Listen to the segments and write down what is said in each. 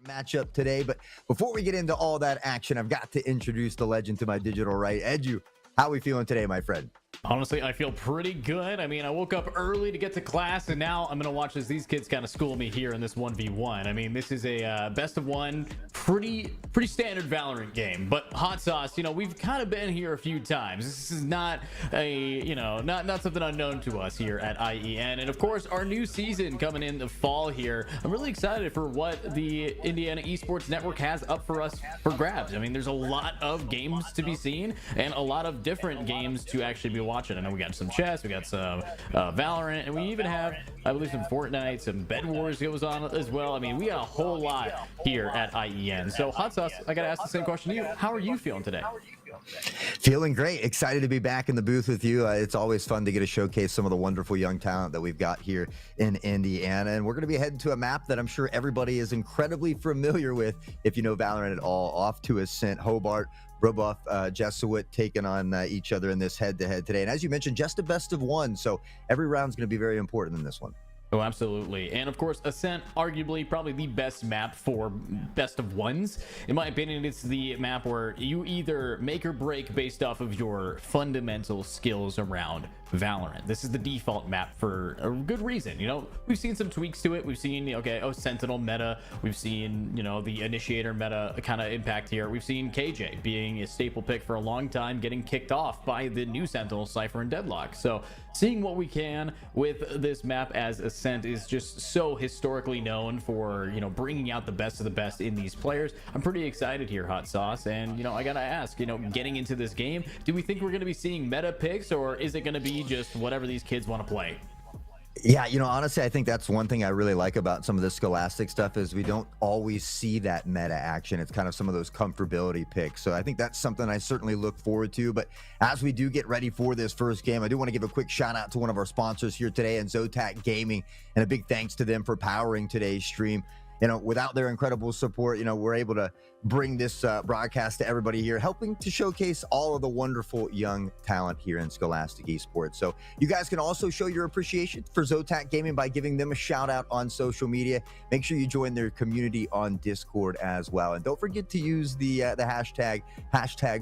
matchup today. But before we get into all that action, I've got to introduce the legend to my digital right. Edu, how are we feeling today, my friend? Honestly, I feel pretty good. I mean, I woke up early to get to class, and now I'm going to watch as these kids kind of school me here in this 1v1. I mean, this is a best of one, pretty standard Valorant game. But Hot Sauce, we've kind of been here a few times. This is not not something unknown to us here at IEN. And of course, our new season coming in the fall here. I'm really excited for what the Indiana Esports Network has up for us for grabs. I mean, there's a lot of games to be seen and a lot of different games to actually be watching. I know we got some chess, we got some Valorant, and we even have, I believe, some Fortnite, some Bed Wars goes on as well. I mean, we got a whole lot here at IEN. So, Hot Sauce, I got to ask the same question to you. How are you feeling today? Feeling great. Excited to be back in the booth with you. It's always fun to get to showcase some of the wonderful young talent that we've got here in Indiana. And we're going to be heading to a map that I'm sure everybody is incredibly familiar with if you know Valorant at all. Off to Ascent, Hobart, Brebeuf, Jesuit taking on each other in this head-to-head today. And as you mentioned, just a best of one. So every round's going to be very important in this one. Oh, absolutely. And of course, Ascent, arguably probably the best map for best of ones. In my opinion, it's the map where you either make or break based off of your fundamental skills around Valorant. This is the default map for a good reason. We've seen some tweaks to it. We've seen, Sentinel meta. We've seen, the Initiator meta kind of impact here. We've seen KJ being a staple pick for a long time, getting kicked off by the new Sentinel, Cypher, and Deadlock. So seeing what we can with this map as Ascent is just so historically known for, bringing out the best of the best in these players. I'm pretty excited here, Hot Sauce. And, I got to ask, getting into this game, do we think we're going to be seeing meta picks, or is it going to be just whatever these kids want to play? Yeah, honestly, I think that's one thing I really like about some of the Scholastic stuff is we don't always see that meta action. It's kind of some of those comfortability picks. So I think that's something I certainly look forward to. But as we do get ready for this first game, I do want to give a quick shout out to one of our sponsors here today, and Zotac Gaming, and a big thanks to them for powering today's stream. Without their incredible support, we're able to bring this broadcast to everybody here, helping to showcase all of the wonderful young talent here in Scholastic Esports. So you guys can also show your appreciation for Zotac Gaming by giving them a shout out on social media. Make sure you join their community on Discord as well. And don't forget to use the hashtag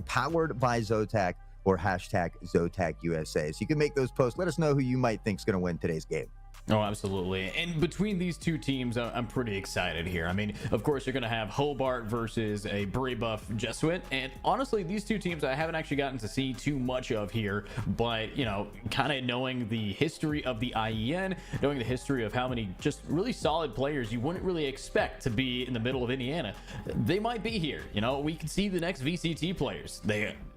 powered by Zotac or hashtag Zotac USA. So you can make those posts. Let us know who you might think is going to win today's game. Oh, absolutely. And between these two teams, I'm pretty excited here. I mean, of course, you're going to have Hobart versus a Brebeuf Jesuit. And honestly, these two teams I haven't actually gotten to see too much of here. But, kind of knowing the history of the IEN, knowing the history of how many just really solid players you wouldn't really expect to be in the middle of Indiana, they might be here. We can see the next VCT players.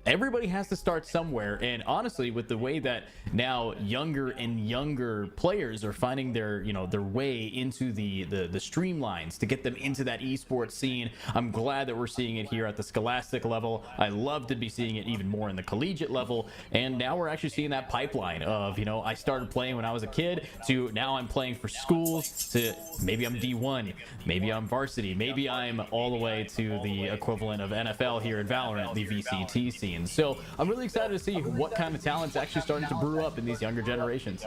Everybody has to start somewhere, and honestly, with the way that now younger and younger players are finding their way into the streamlines to get them into that esports scene, I'm glad that we're seeing it here at the Scholastic level. I love to be seeing it even more in the collegiate level, and now we're actually seeing that pipeline of I started playing when I was a kid to now I'm playing for schools to maybe I'm D1, maybe I'm varsity, maybe I'm all the way to the equivalent of NFL here in Valorant, the VCT scene. So I'm really excited to see what kind of talent's actually starting to brew up in these younger generations.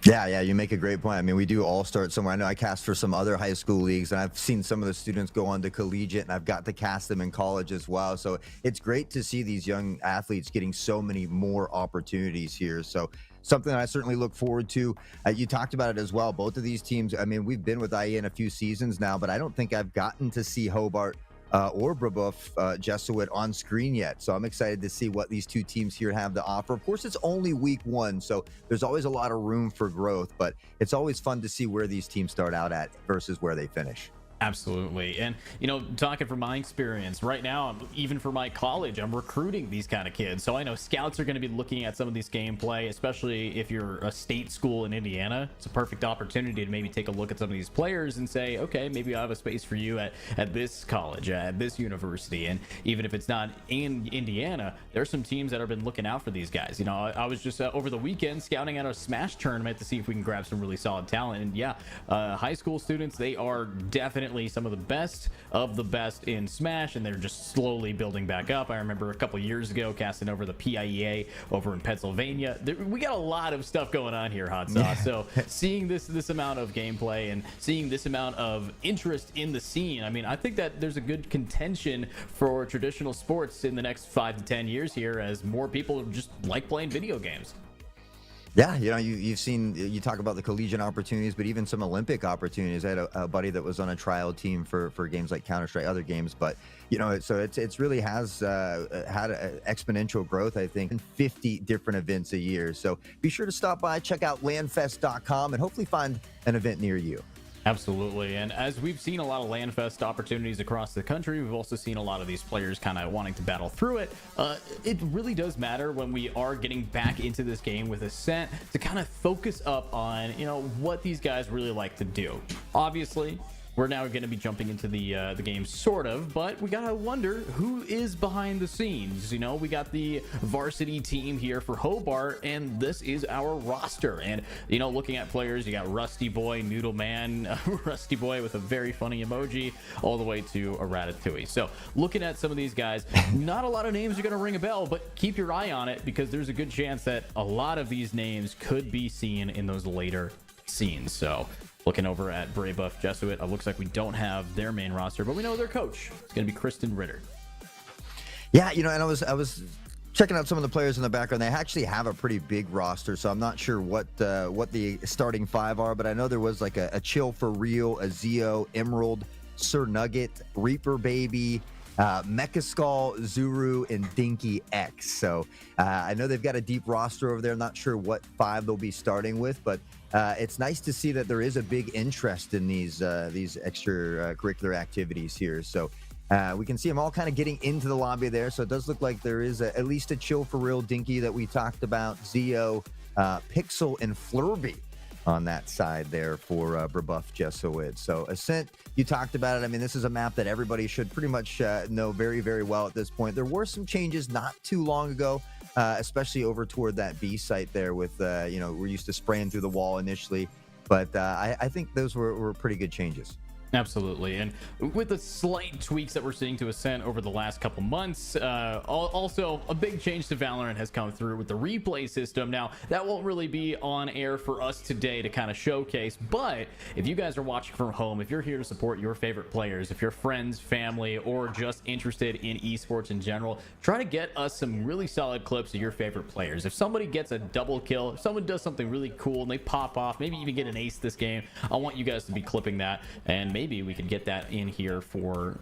Yeah, you make a great point. I mean, we do all start somewhere. I know I cast for some other high school leagues, and I've seen some of the students go on to collegiate, and I've got to cast them in college as well. So it's great to see these young athletes getting so many more opportunities here. So something that I certainly look forward to. You talked about it as well. Both of these teams, I mean, we've been with IEN a few seasons now, but I don't think I've gotten to see Hobart or Brebeuf Jesuit on screen yet. So I'm excited to see what these two teams here have to offer. Of course, it's only week one, so there's always a lot of room for growth, but it's always fun to see where these teams start out at versus where they finish. Absolutely. And, talking from my experience right now, even for my college, I'm recruiting these kind of kids. So I know scouts are going to be looking at some of these gameplay, especially if you're a state school in Indiana. It's a perfect opportunity to maybe take a look at some of these players and say, okay, maybe I have a space for you at this college, at this university. And even if it's not in Indiana, there's some teams that have been looking out for these guys. I was just over the weekend scouting at a Smash tournament to see if we can grab some really solid talent. And yeah, high school students, they are definitely definitely some of the best in Smash, and they're just slowly building back up. I remember a couple years ago casting over the PIEA over in Pennsylvania. We got a lot of stuff going on here, Hot Sauce. So seeing this amount of gameplay and seeing this amount of interest in the scene, I mean, I think that there's a good contention for traditional sports in the next 5 to 10 years here, as more people just like playing video games. Yeah, you've seen, you talk about the collegiate opportunities, but even some Olympic opportunities. I had a buddy that was on a trial team for games like Counter-Strike, other games, but so it's really has had a exponential growth, I think, in 50 different events a year. So be sure to stop by, check out landfest.com, and hopefully find an event near you. Absolutely. And as we've seen a lot of LANfest opportunities across the country, we've also seen a lot of these players kind of wanting to battle through it. It really does matter when we are getting back into this game with Ascent to kind of focus up on, what these guys really like to do. Obviously, we're now going to be jumping into the game, sort of, but we gotta wonder who is behind the scenes. We got the varsity team here for Hobart, and this is our roster. And looking at players, you got Rusty Boy, Noodle Man, Rusty Boy with a very funny emoji, all the way to a Ratatouille. So looking at some of these guys, not a lot of names are going to ring a bell, but keep your eye on it, because there's a good chance that a lot of these names could be seen in those later scenes. So looking over at Brave Buff Jesuit, it looks like we don't have their main roster, but we know their coach. It's going to be Kristen Ritter. Yeah, and I was checking out some of the players in the background. They actually have a pretty big roster, so I'm not sure what the starting 5 are, but I know there was like a Chill for Real, a Zeo, Emerald, Sir Nugget, Reaper Baby, Mecha Skull, Zuru, and Dinky X. So I know they've got a deep roster over there. I'm not sure what 5 they'll be starting with, but it's nice to see that there is a big interest in these extracurricular activities here. So we can see them all kind of getting into the lobby there. So it does look like there is at least a Chill for Real, Dinky that we talked about, Zeo, Pixel, and Flurby on that side there for Brebuff Jesuit. So Ascent, you talked about it. I mean, this is a map that everybody should pretty much know very, very well at this point. There were some changes not too long ago, especially over toward that B site there with, we're used to spraying through the wall initially, but I think those were pretty good changes. Absolutely. And with the slight tweaks that we're seeing to Ascent over the last couple months, also a big change to Valorant has come through with the replay system. Now, that won't really be on air for us today to kind of showcase, but if you guys are watching from home, if you're here to support your favorite players, if you're friends, family, or just interested in esports in general, try to get us some really solid clips of your favorite players. If somebody gets a double kill, if someone does something really cool and they pop off, maybe even get an ace this game, I want you guys to be clipping that, and maybe we can get that in here for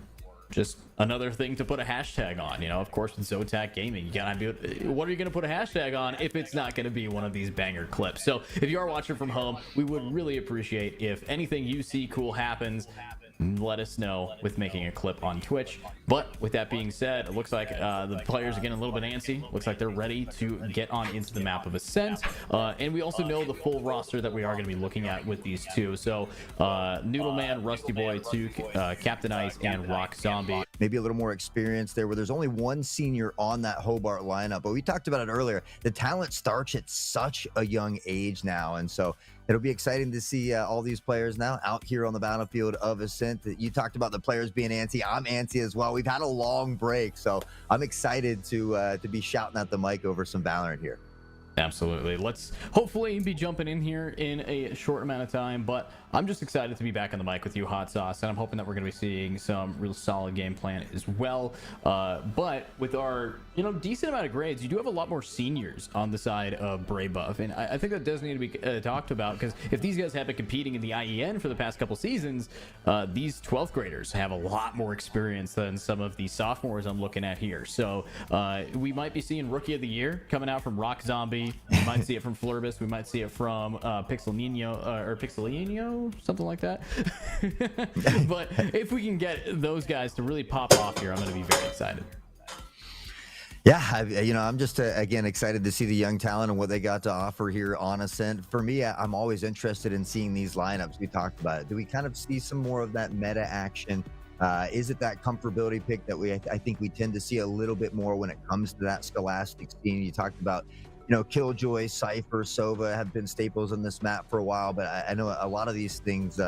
just another thing to put a hashtag on. Of course, with Zotac Gaming, you gotta be, what are you gonna put a hashtag on if it's not gonna be one of these banger clips? So if you are watching from home, we would really appreciate if anything you see cool happens, let us know with making a clip on Twitch. But with that being said, it looks like the players are getting a little bit antsy. Looks like they're ready to get on into the map of Ascent. And we also know the full roster that we are going to be looking at with these two. So Noodleman, Rusty Boy 2, Captain Ice, and Rock Zombie. Maybe a little more experience there, where there's only one senior on that Hobart lineup. But we talked about it earlier. The talent starts at such a young age now. And so it'll be exciting to see all these players now out here on the battlefield of Ascent. You talked about the players being antsy. I'm antsy as well. We've had a long break, so I'm excited to be shouting at the mic over some Valorant here. Absolutely. Let's hopefully be jumping in here in a short amount of time, but I'm just excited to be back on the mic with you, Hot Sauce, and I'm hoping that we're going to be seeing some real solid game plan as well. But with our decent amount of grades, you do have a lot more seniors on the side of Brave Buff, and I think that does need to be talked about, because if these guys have been competing in the IEN for the past couple seasons, these 12th graders have a lot more experience than some of the sophomores I'm looking at here. So we might be seeing Rookie of the Year coming out from Rock Zombie. We might see it from Flurbus. We might see it from Pixel Nino or Pixelino, something like that. But if we can get those guys to really pop off here, I'm going to be very excited. Yeah, I'm just again excited to see the young talent and what they got to offer here on Ascent. For me, I'm always interested in seeing these lineups. We talked about it. Do we kind of see some more of that meta action? Is it that comfortability pick that I think we tend to see a little bit more when it comes to that Scholastic scene? You talked about Killjoy, Cypher, Sova have been staples on this map for a while, but I know a lot of these things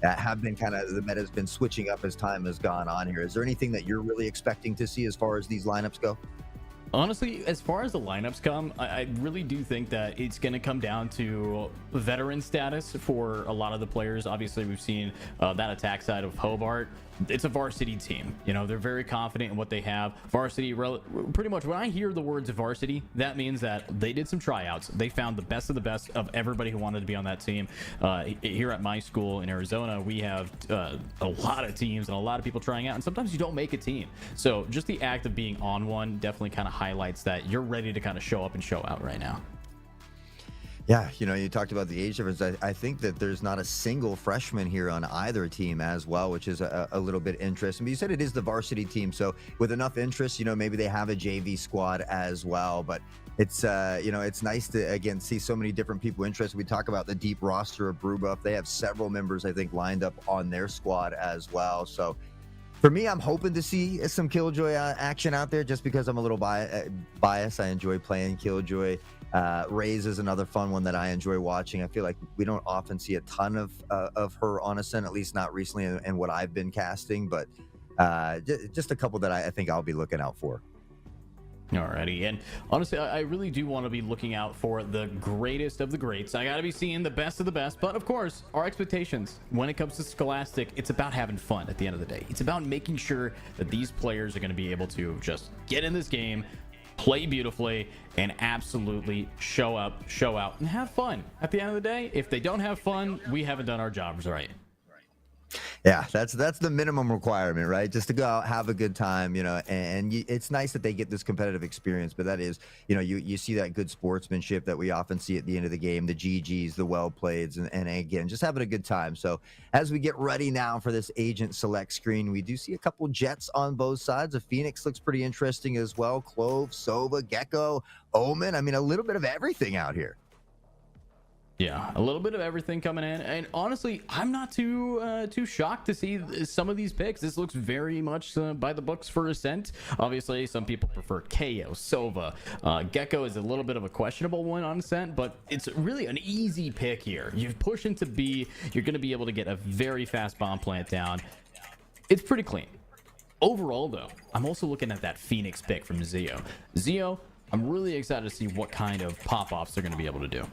have been kind of the meta's been switching up as time has gone on here. Is there anything that you're really expecting to see as far as these lineups go? Honestly, as far as the lineups come, I really do think that it's going to come down to veteran status for a lot of the players. Obviously, we've seen that attack side of Hobart. It's a varsity team. You know, they're very confident in what they have. Varsity, pretty much when I hear the words varsity, that means that they did some tryouts. They found the best of the best of everybody who wanted to be on that team. Here at my school in Arizona, we have a lot of teams and a lot of people trying out, and sometimes you don't make a team. So just the act of being on one definitely kind of highlights that you're ready to kind of show up and show out right now. Yeah, you know, you talked about the age difference. I think that there's not a single freshman here on either team as well, which is a little bit interesting. But you said it is the varsity team, so with enough interest, you know, maybe they have a JV squad as well. But it's, you know, it's nice to, again, see so many different people interested. We talk about the deep roster of Brew Buff. They have several members, I think, lined up on their squad as well. So for me, I'm hoping to see some Killjoy action out there just because I'm a little biased. I enjoy playing Killjoy. Raze is another fun one that I enjoy watching. I feel like we don't often see a ton of her on Ascent, at least not recently in what I've been casting, but just a couple that I think I'll be looking out for. Alrighty, and honestly, I really do want to be looking out for the greatest of the greats. I got to be seeing the best of the best, but of course, our expectations when it comes to Scholastic, it's about having fun at the end of the day. It's about making sure that these players are going to be able to just get in this game, play beautifully, and absolutely show up, show out, and have fun. At the end of the day, if they don't have fun, we haven't done our jobs right. Yeah, that's the minimum requirement, right? Just to go out, have a good time, you know, and it's nice that they get this competitive experience, but that is, you know, you see that good sportsmanship that we often see at the end of the game, the GGs, the well-playeds, and again, just having a good time. So as we get ready now for this agent select screen, we do see a couple Jets on both sides. A Phoenix looks pretty interesting as well. Clove, Sova, Gecko, Omen. I mean, a little bit of everything out here. Yeah, a little bit of everything coming in, and honestly, I'm not too shocked to see some of these picks. This looks very much by the books for Ascent. Obviously, some people prefer KO, Sova. Gecko is a little bit of a questionable one on Ascent, but it's really an easy pick here. You push into B, you're going to be able to get a very fast bomb plant down. It's pretty clean. Overall, though, I'm also looking at that Phoenix pick from Zeo. Zeo, I'm really excited to see what kind of pop-offs they're going to be able to do.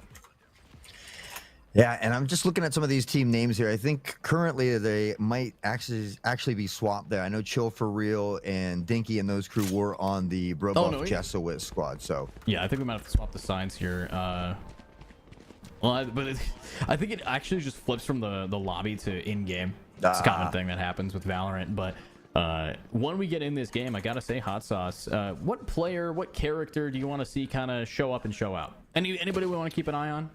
Yeah, and I'm just looking at some of these team names here. I think currently they might actually be swapped there. I know Chill for Real and Dinky and those crew were on the Brobuff Jesuit squad. So yeah, I think we might have to swap the signs here. Well, I think it actually just flips from the lobby to in-game. It's a common thing that happens with Valorant. But when we get in this game, I gotta say, Hot Sauce, what player, what character do you want to see kind of show up and show out? Anybody we want to keep an eye on?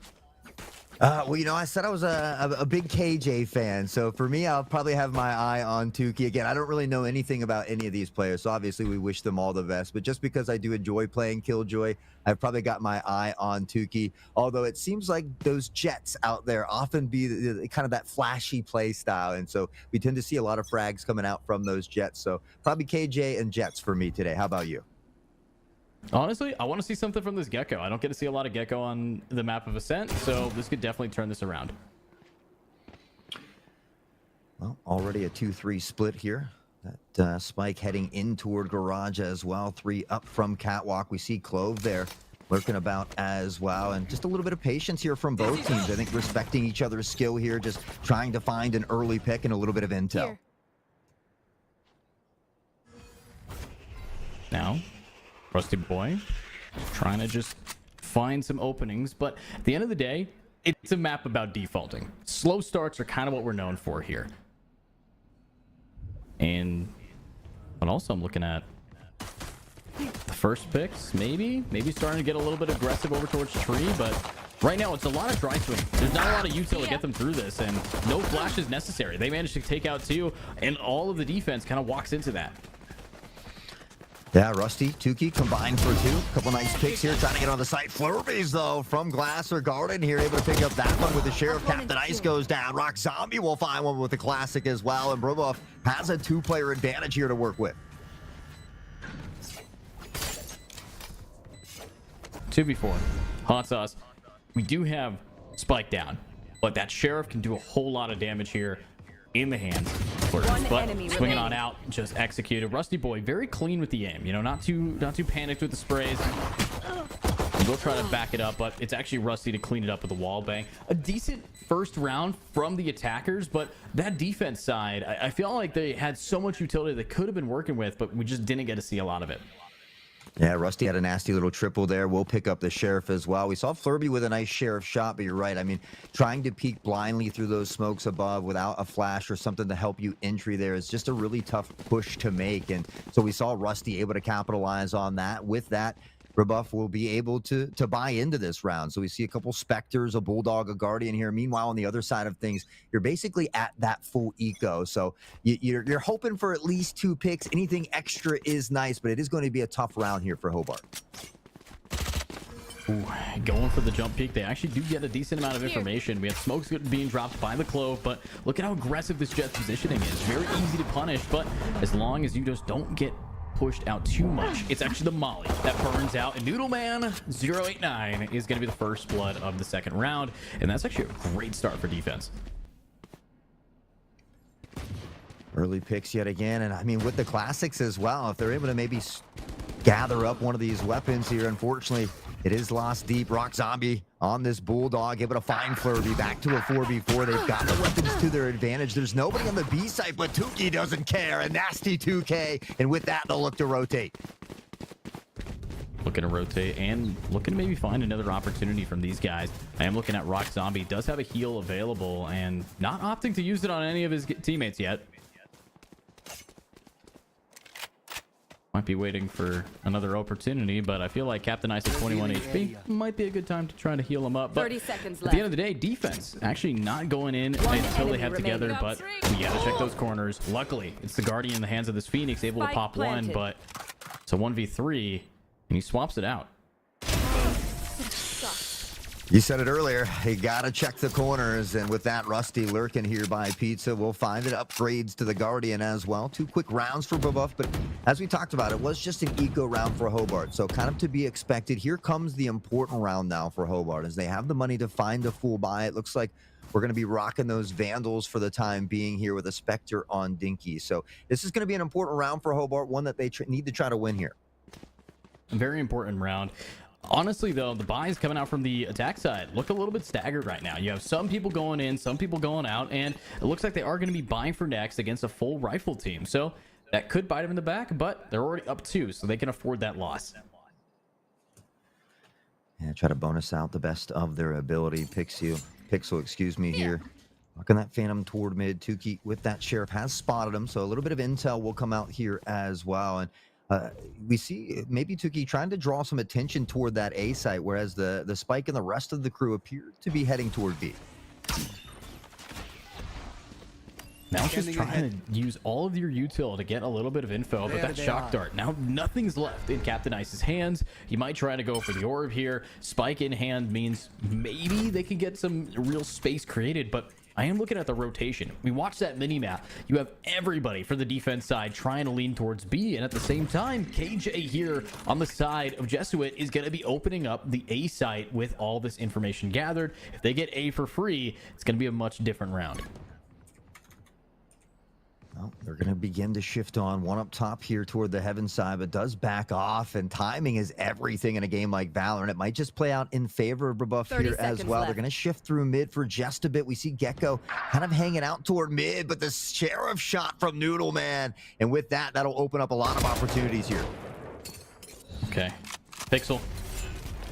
Well, you know, I said I was a big KJ fan, so for me, I'll probably have my eye on Tukey. Again, I don't really know anything about any of these players, so obviously we wish them all the best, but just because I do enjoy playing Killjoy, I've probably got my eye on Tukey, although it seems like those Jets out there often be the kind of that flashy play style, and so we tend to see a lot of frags coming out from those Jets, so probably KJ and Jets for me today. How about you? Honestly, I want to see something from this Gecko. I don't get to see a lot of Gecko on the map of Ascent, so this could definitely turn this around. Well, already a 2-3 split here. That Spike heading in toward Garage as well. 3 up from Catwalk. We see Clove there lurking about as well. And just a little bit of patience here from both teams. I think respecting each other's skill here, just trying to find an early pick and a little bit of intel. Here. Now, Rusty Boy trying to just find some openings, but at the end of the day, it's a map about defaulting. Slow starts are kind of what we're known for here. But also I'm looking at the first picks, maybe starting to get a little bit aggressive over towards tree, but right now it's a lot of dry swing. There's not a lot of util to get them through this, and no flash is necessary. They managed to take out 2, and all of the defense kind of walks into that. Yeah, Rusty, Tukey combined for 2. Couple nice picks here, trying to get on the site. Flurbies, though, from Glass or Garden here, able to pick up that one with the Sheriff. Captain Ice goes down. Rock Zombie will find one with the Classic as well, and Brobuff has a 2-player advantage here to work with. 2v4. Hot Sauce. We do have Spike down, but that Sheriff can do a whole lot of damage here. in the hands. But swinging on out, just executed. Rusty Boy very clean with the aim. You know, not too panicked with the sprays. We'll try to back it up, but it's actually Rusty to clean it up with the wall bang. A decent first round from the attackers, but that defense side, I feel like they had so much utility they could have been working with, but we just didn't get to see a lot of it. Yeah, Rusty had a nasty little triple there. We'll pick up the Sheriff as well. We saw Flurby with a nice Sheriff shot, but you're right. I mean, trying to peek blindly through those smokes above without a flash or something to help you entry there is just a really tough push to make. And so we saw Rusty able to capitalize on that. With that, Rebuff will be able to buy into this round. So we see a couple Spectres, a Bulldog, a Guardian here. Meanwhile, on the other side of things, you're basically at that full eco. So you're hoping for at least 2 picks. Anything extra is nice, but it is going to be a tough round here for Hobart. Ooh, going for the jump peak. They actually do get a decent amount of information. We have smokes being dropped by the Clove, but look at how aggressive this Jet's positioning is. Very easy to punish, but as long as you just don't get pushed out too much, it's actually the Molly that burns out, and Noodleman 089 is going to be the first blood of the second round, and that's actually a great start for defense. Early picks yet again, and I mean with the classics as well, if they're able to maybe gather up one of these weapons here, unfortunately it is lost deep. Rock Zombie on this Bulldog, able to find Flurby back to a 4v4. They've got the weapons to their advantage. There's nobody on the B side, but Tukey doesn't care. A nasty 2K, and with that, they'll look to rotate. Looking to rotate and looking to maybe find another opportunity from these guys. I am looking at Rock Zombie. Does have a heal available and not opting to use it on any of his teammates yet. Might be waiting for another opportunity, but I feel like Captain Ice at 21 HP might be a good time to try to heal him up. But 30 seconds at the end of the day, defense actually not going in until they have together, but we gotta check those corners. Luckily, it's the Guardian in the hands of this Phoenix, able to pop one, but it's a 1v3, and he swaps it out. You said it earlier, you gotta check the corners, and with that, Rusty lurking here by Pizza, we'll find it. Upgrades to the Guardian as well. 2 quick rounds for Buff, but as we talked about, it was just an eco round for Hobart, so kind of to be expected. Here comes the important round now for Hobart, as they have the money to find a full buy. It looks like we're going to be rocking those Vandals for the time being here with a Spectre on Dinky. So this is going to be an important round for Hobart, one that they need to try to win here. A very important round. Honestly, though, the buys coming out from the attack side look a little bit staggered right now. You have some people going in, some people going out, and it looks like they are going to be buying for next against a full rifle team. So that could bite them in the back, but they're already up 2, so they can afford that loss. Yeah, try to bonus out the best of their ability. Pixel, excuse me, here. Looking that Phantom toward mid. Tukey with that Sheriff has spotted him, so a little bit of intel will come out here as well. And we see maybe Tukey trying to draw some attention toward that A site, whereas the Spike and the rest of the crew appear to be heading toward B. Now it's just trying to use all of your util to get a little bit of info, but that shock dart, now nothing's left in Captain Ice's hands. He might try to go for the orb here. Spike in hand means maybe they can get some real space created, but I am looking at the rotation. We watched that mini map. You have everybody for the defense side trying to lean towards B, and at the same time, KJ here on the side of Jesuit is going to be opening up the A site with all this information gathered. If they get A for free, it's going to be a much different round. Well, they're going to begin to shift on one up top here toward the heaven side, but does back off, and timing is everything in a game like Valorant. It might just play out in favor of Rebuff here as well. They're going to shift through mid for just a bit. We see Gecko kind of hanging out toward mid, but the Sheriff shot from Noodle Man, and with that, that'll open up a lot of opportunities here. Okay, Pixel.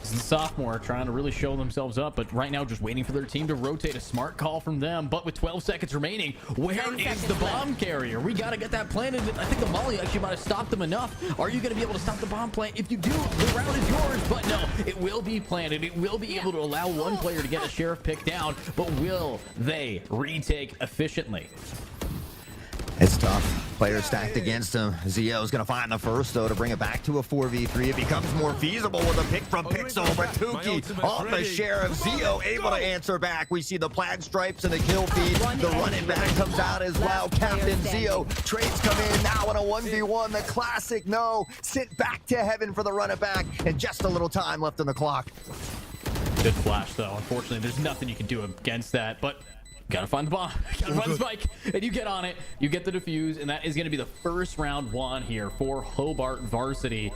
This is the sophomore trying to really show themselves up, but right now just waiting for their team to rotate. A smart call from them, but with 12 seconds remaining, where is the bomb carrier? We got to get that planted. I think the Molly actually might have stopped them enough. Are you going to be able to stop the bomb plant? If you do, the round is yours, but no, it will be planted. It will be able to allow one player to get a Sheriff pick down, but will they retake efficiently? It's tough. Players stacked against him. Zio's going to find the first, though, to bring it back to a 4v3. It becomes more feasible with a pick from Pixel, but Tukey off the Sheriff. Zio able to answer back. We see the plaid stripes and the kill feed. The running back comes out as well. Captain Zio. Trades come in now in a 1v1. The classic no. Sent back to heaven for the run it back, and just a little time left on the clock. Good flash, though. Unfortunately, there's nothing you can do against that, but Gotta find the bomb. Gotta find the spike. And you get on it. You get the defuse. And that is going to be the first round won here for Hobart Varsity.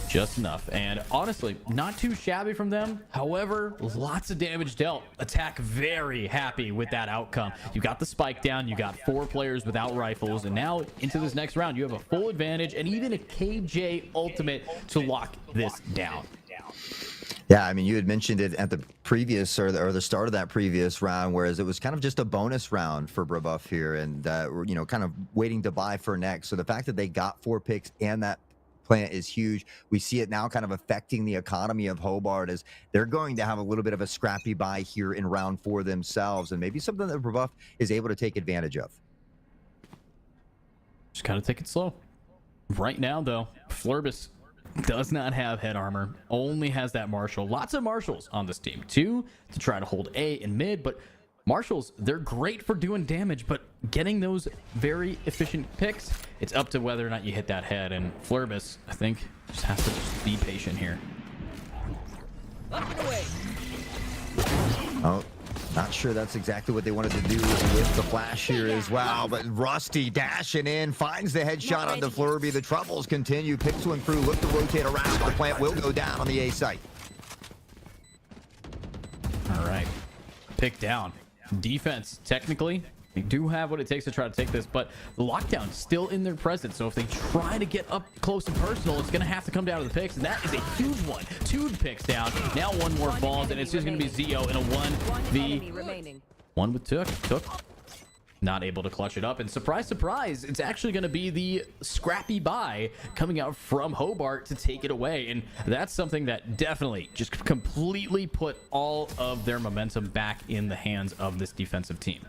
Just enough. And honestly, not too shabby from them. However, lots of damage dealt. Attack very happy with that outcome. You got the spike down. You got 4 players without rifles. And now into this next round, you have a full advantage and even a KJ ultimate to lock this down. Yeah, I mean, you had mentioned it at the previous or the start of that previous round, whereas it was kind of just a bonus round for Brebuff here, and you know, kind of waiting to buy for next. So the fact that they got 4 picks and that plant is huge. We see it now kind of affecting the economy of Hobart as they're going to have a little bit of a scrappy buy here in round 4 themselves, and maybe something that Brebuff is able to take advantage of. Just gotta take it slow. Right now, though, Flurbus does not have head armor, only has that Marshall. Lots of Marshals on this team, 2 to try to hold A and mid, but Marshals, they're great for doing damage, but getting those very efficient picks, it's up to whether or not you hit that head, and Flurbus, I think, just has to just be patient here. Oh, not sure that's exactly what they wanted to do with the flash here as well, but Rusty dashing in, finds the headshot on the Flurby. The troubles continue. Pixel and crew look to rotate around. The plant will go down on the A site. All right, pick down. Defense, technically, they do have what it takes to try to take this, but the lockdown's still in their presence. So if they try to get up close and personal, it's going to have to come down to the picks, and that is a huge one. 2 picks down. Now 1 more falls, and it's just going to be Zio in a 1v. 1 with Took. Not able to clutch it up, and surprise, surprise, it's actually going to be the scrappy buy coming out from Hobart to take it away, and that's something that definitely just completely put all of their momentum back in the hands of this defensive team.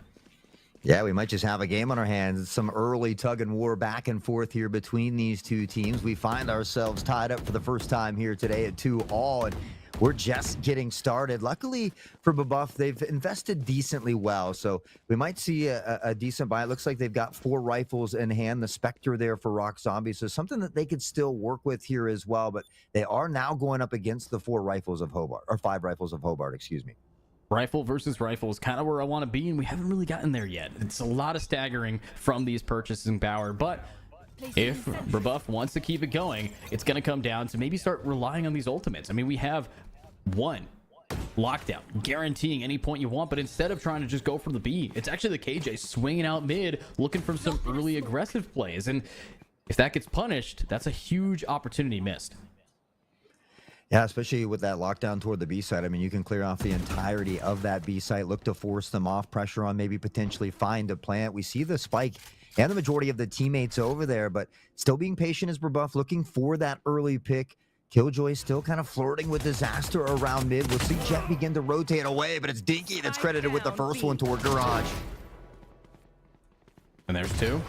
Yeah, we might just have a game on our hands. Some early tug and war back and forth here between these 2 teams. We find ourselves tied up for the first time here today at 2-all, and we're just getting started. Luckily for Brebuff, they've invested decently well, so we might see a decent buy. It looks like they've got 4 rifles in hand. The Spectre there for Rock Zombie, so something that they could still work with here as well, but they are now going up against the 4 rifles of Hobart, or 5 rifles of Hobart, excuse me. Rifle versus rifle is kind of where I want to be, and we haven't really gotten there yet. It's a lot of staggering from these purchasing power, but if Brebuff wants to keep it going, it's going to come down to maybe start relying on these ultimates. I mean, we have 1 lockdown guaranteeing any point you want, but instead of trying to just go for the B, it's actually the KJ swinging out mid looking for some early aggressive plays, and if that gets punished, that's a huge opportunity missed. Yeah, especially with that lockdown toward the B side. I mean, you can clear off the entirety of that B site, look to force them off, pressure on, maybe potentially find a plant. We see the spike and the majority of the teammates over there, but still being patient as Brebuff, looking for that early pick. Killjoy still kind of flirting with disaster around mid. We'll see Jet begin to rotate away, but it's Dinky that's credited with the first one toward Garage. And there's 2.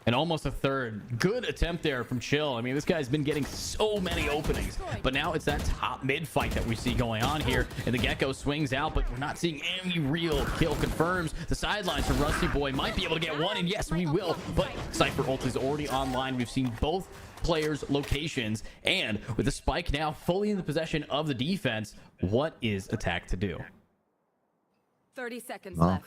And almost a 3rd. Good attempt there from Chill. I mean, this guy's been getting so many openings, but now it's that top mid fight that we see going on here, and the Gecko swings out, but we're not seeing any real kill. Confirms the sidelines from Rusty Boy. Might be able to get 1, and yes, we will, but Cypher ult is already online. We've seen both players' locations, and with the spike now fully in the possession of the defense, what is Attack to do? 30 seconds left.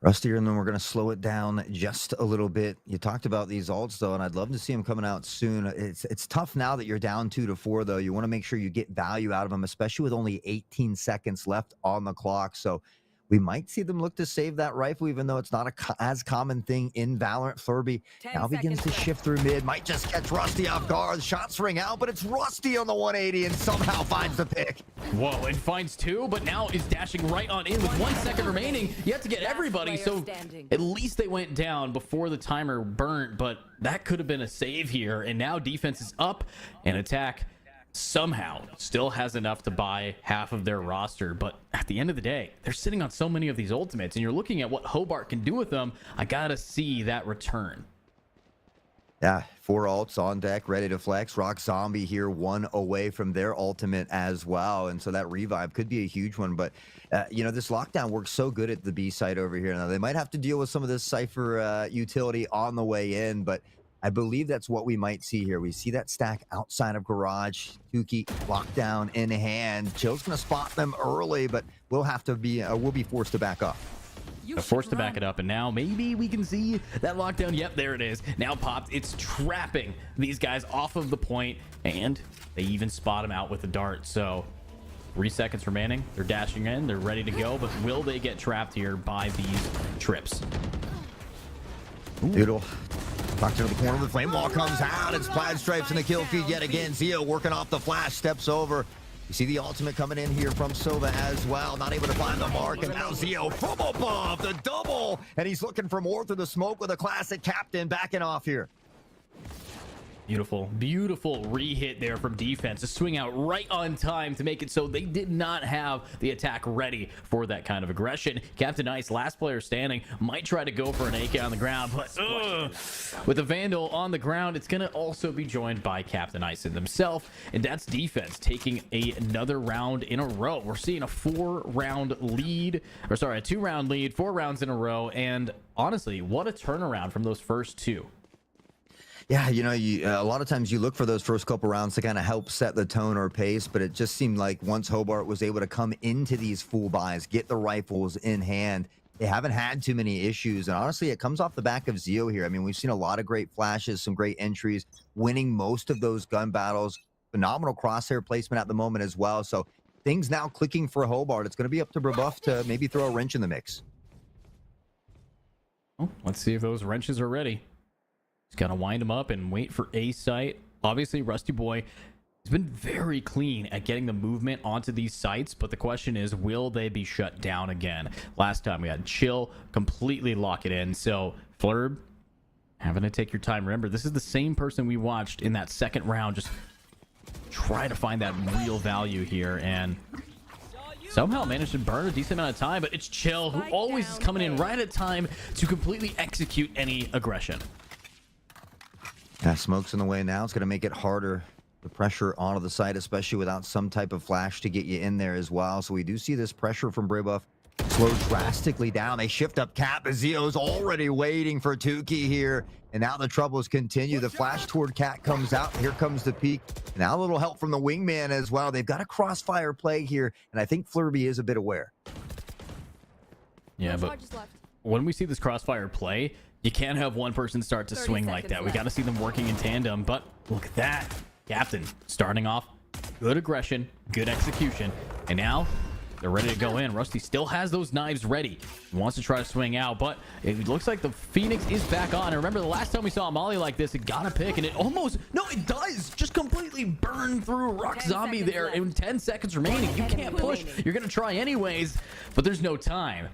Rusty, and then we're going to slow it down just a little bit. You talked about these ults, though, and I'd love to see them coming out soon. It's tough now that you're down 2-4, though. You want to make sure you get value out of them, especially with only 18 seconds left on the clock. So we might see them look to save that rifle, even though it's not as common thing in Valorant. Flurby now begins to shift through mid. Might just catch Rusty off guard. Shots ring out, but it's Rusty on the 180 and somehow finds the pick. Whoa, and finds 2, but now is dashing right on in with 1 second remaining. You have to get everybody, so at least they went down before the timer burnt, but that could have been a save here, and now defense is up, and Attack somehow still has enough to buy half of their roster. But at the end of the day, they're sitting on so many of these ultimates, and you're looking at what Hobart can do with them. I gotta see that return. Yeah, 4 ults on deck, ready to flex. Rock Zombie here, 1 away from their ultimate as well, and so that revive could be a huge one. But you know, this lockdown works so good at the B side over here. Now they might have to deal with some of this Cypher utility on the way in, but I believe that's what we might see here. We see that stack outside of Garage. Tuki lockdown in hand. Chill's going to spot them early, but we'll have to be we'll be forced to back up. They're forced to back it up, and now maybe we can see that lockdown. Yep, there it is. Now popped. It's trapping these guys off of the point, and they even spot him out with the dart. So 3 seconds remaining. They're dashing in. They're ready to go, but will they get trapped here by these trips? Doodle. Tucked into the corner. The flame wall comes out. It's Plaid Stripes in the kill feed yet again. Zio working off the flash. Steps over. You see the ultimate coming in here from Sova as well. Not able to find the mark. And now Zio from above. The double. And he's looking for more through the smoke with a classic captain backing off here. Beautiful, beautiful re-hit there from defense. A swing out right on time to make it so they did not have the attack ready for that kind of aggression. Captain Ice, last player standing, might try to go for an AK on the ground, but with the Vandal on the ground, it's going to also be joined by Captain Ice himself, and that's defense taking another round in a row. We're seeing a 2-round lead, 4 rounds in a row, and honestly, what a turnaround from those first 2. Yeah, you know, a lot of times you look for those first couple rounds to kind of help set the tone or pace, but it just seemed like once Hobart was able to come into these full buys, get the rifles in hand, they haven't had too many issues. And honestly, it comes off the back of Zio here. I mean, we've seen a lot of great flashes, some great entries, winning most of those gun battles, phenomenal crosshair placement at the moment as well. So things now clicking for Hobart. It's going to be up to Brebuff to maybe throw a wrench in the mix. Well, let's see if those wrenches are ready. He's got to wind him up and wait for a site. Obviously, Rusty Boy has been very clean at getting the movement onto these sites, but the question is, will they be shut down again? Last time we had Chill completely lock it in. So, Flurb, having to take your time. Remember, this is the same person we watched in that second round. Just try to find that real value here, and somehow managed to burn a decent amount of time, but it's Chill who always is coming in right at time to completely execute any aggression. Yeah, smoke's in the way now. It's going to make it harder to pressure onto the site, especially without some type of flash to get you in there as well. So we do see this pressure from Brebuff slow drastically down. They shift up cap. Zio's already waiting for Tukey here. And now the troubles continue. The flash toward Cat comes out. Here comes the peak. Now a little help from the wingman as well. They've got a crossfire play here. And I think Flurby is a bit aware. Yeah, but when we see this crossfire play, you can't have one person start to swing like that. We got to see them working in tandem, but look at that. Captain starting off, good aggression, good execution, and now they're ready to go in. Rusty still has those knives ready. He wants to try to swing out, but it looks like the Phoenix is back on. And remember, the last time we saw a molly like this, it got a pick, and it almost, no, it does, just completely burn through Rock Zombie there in 10 seconds remaining. You can't push. You're going to try anyways, but there's no time.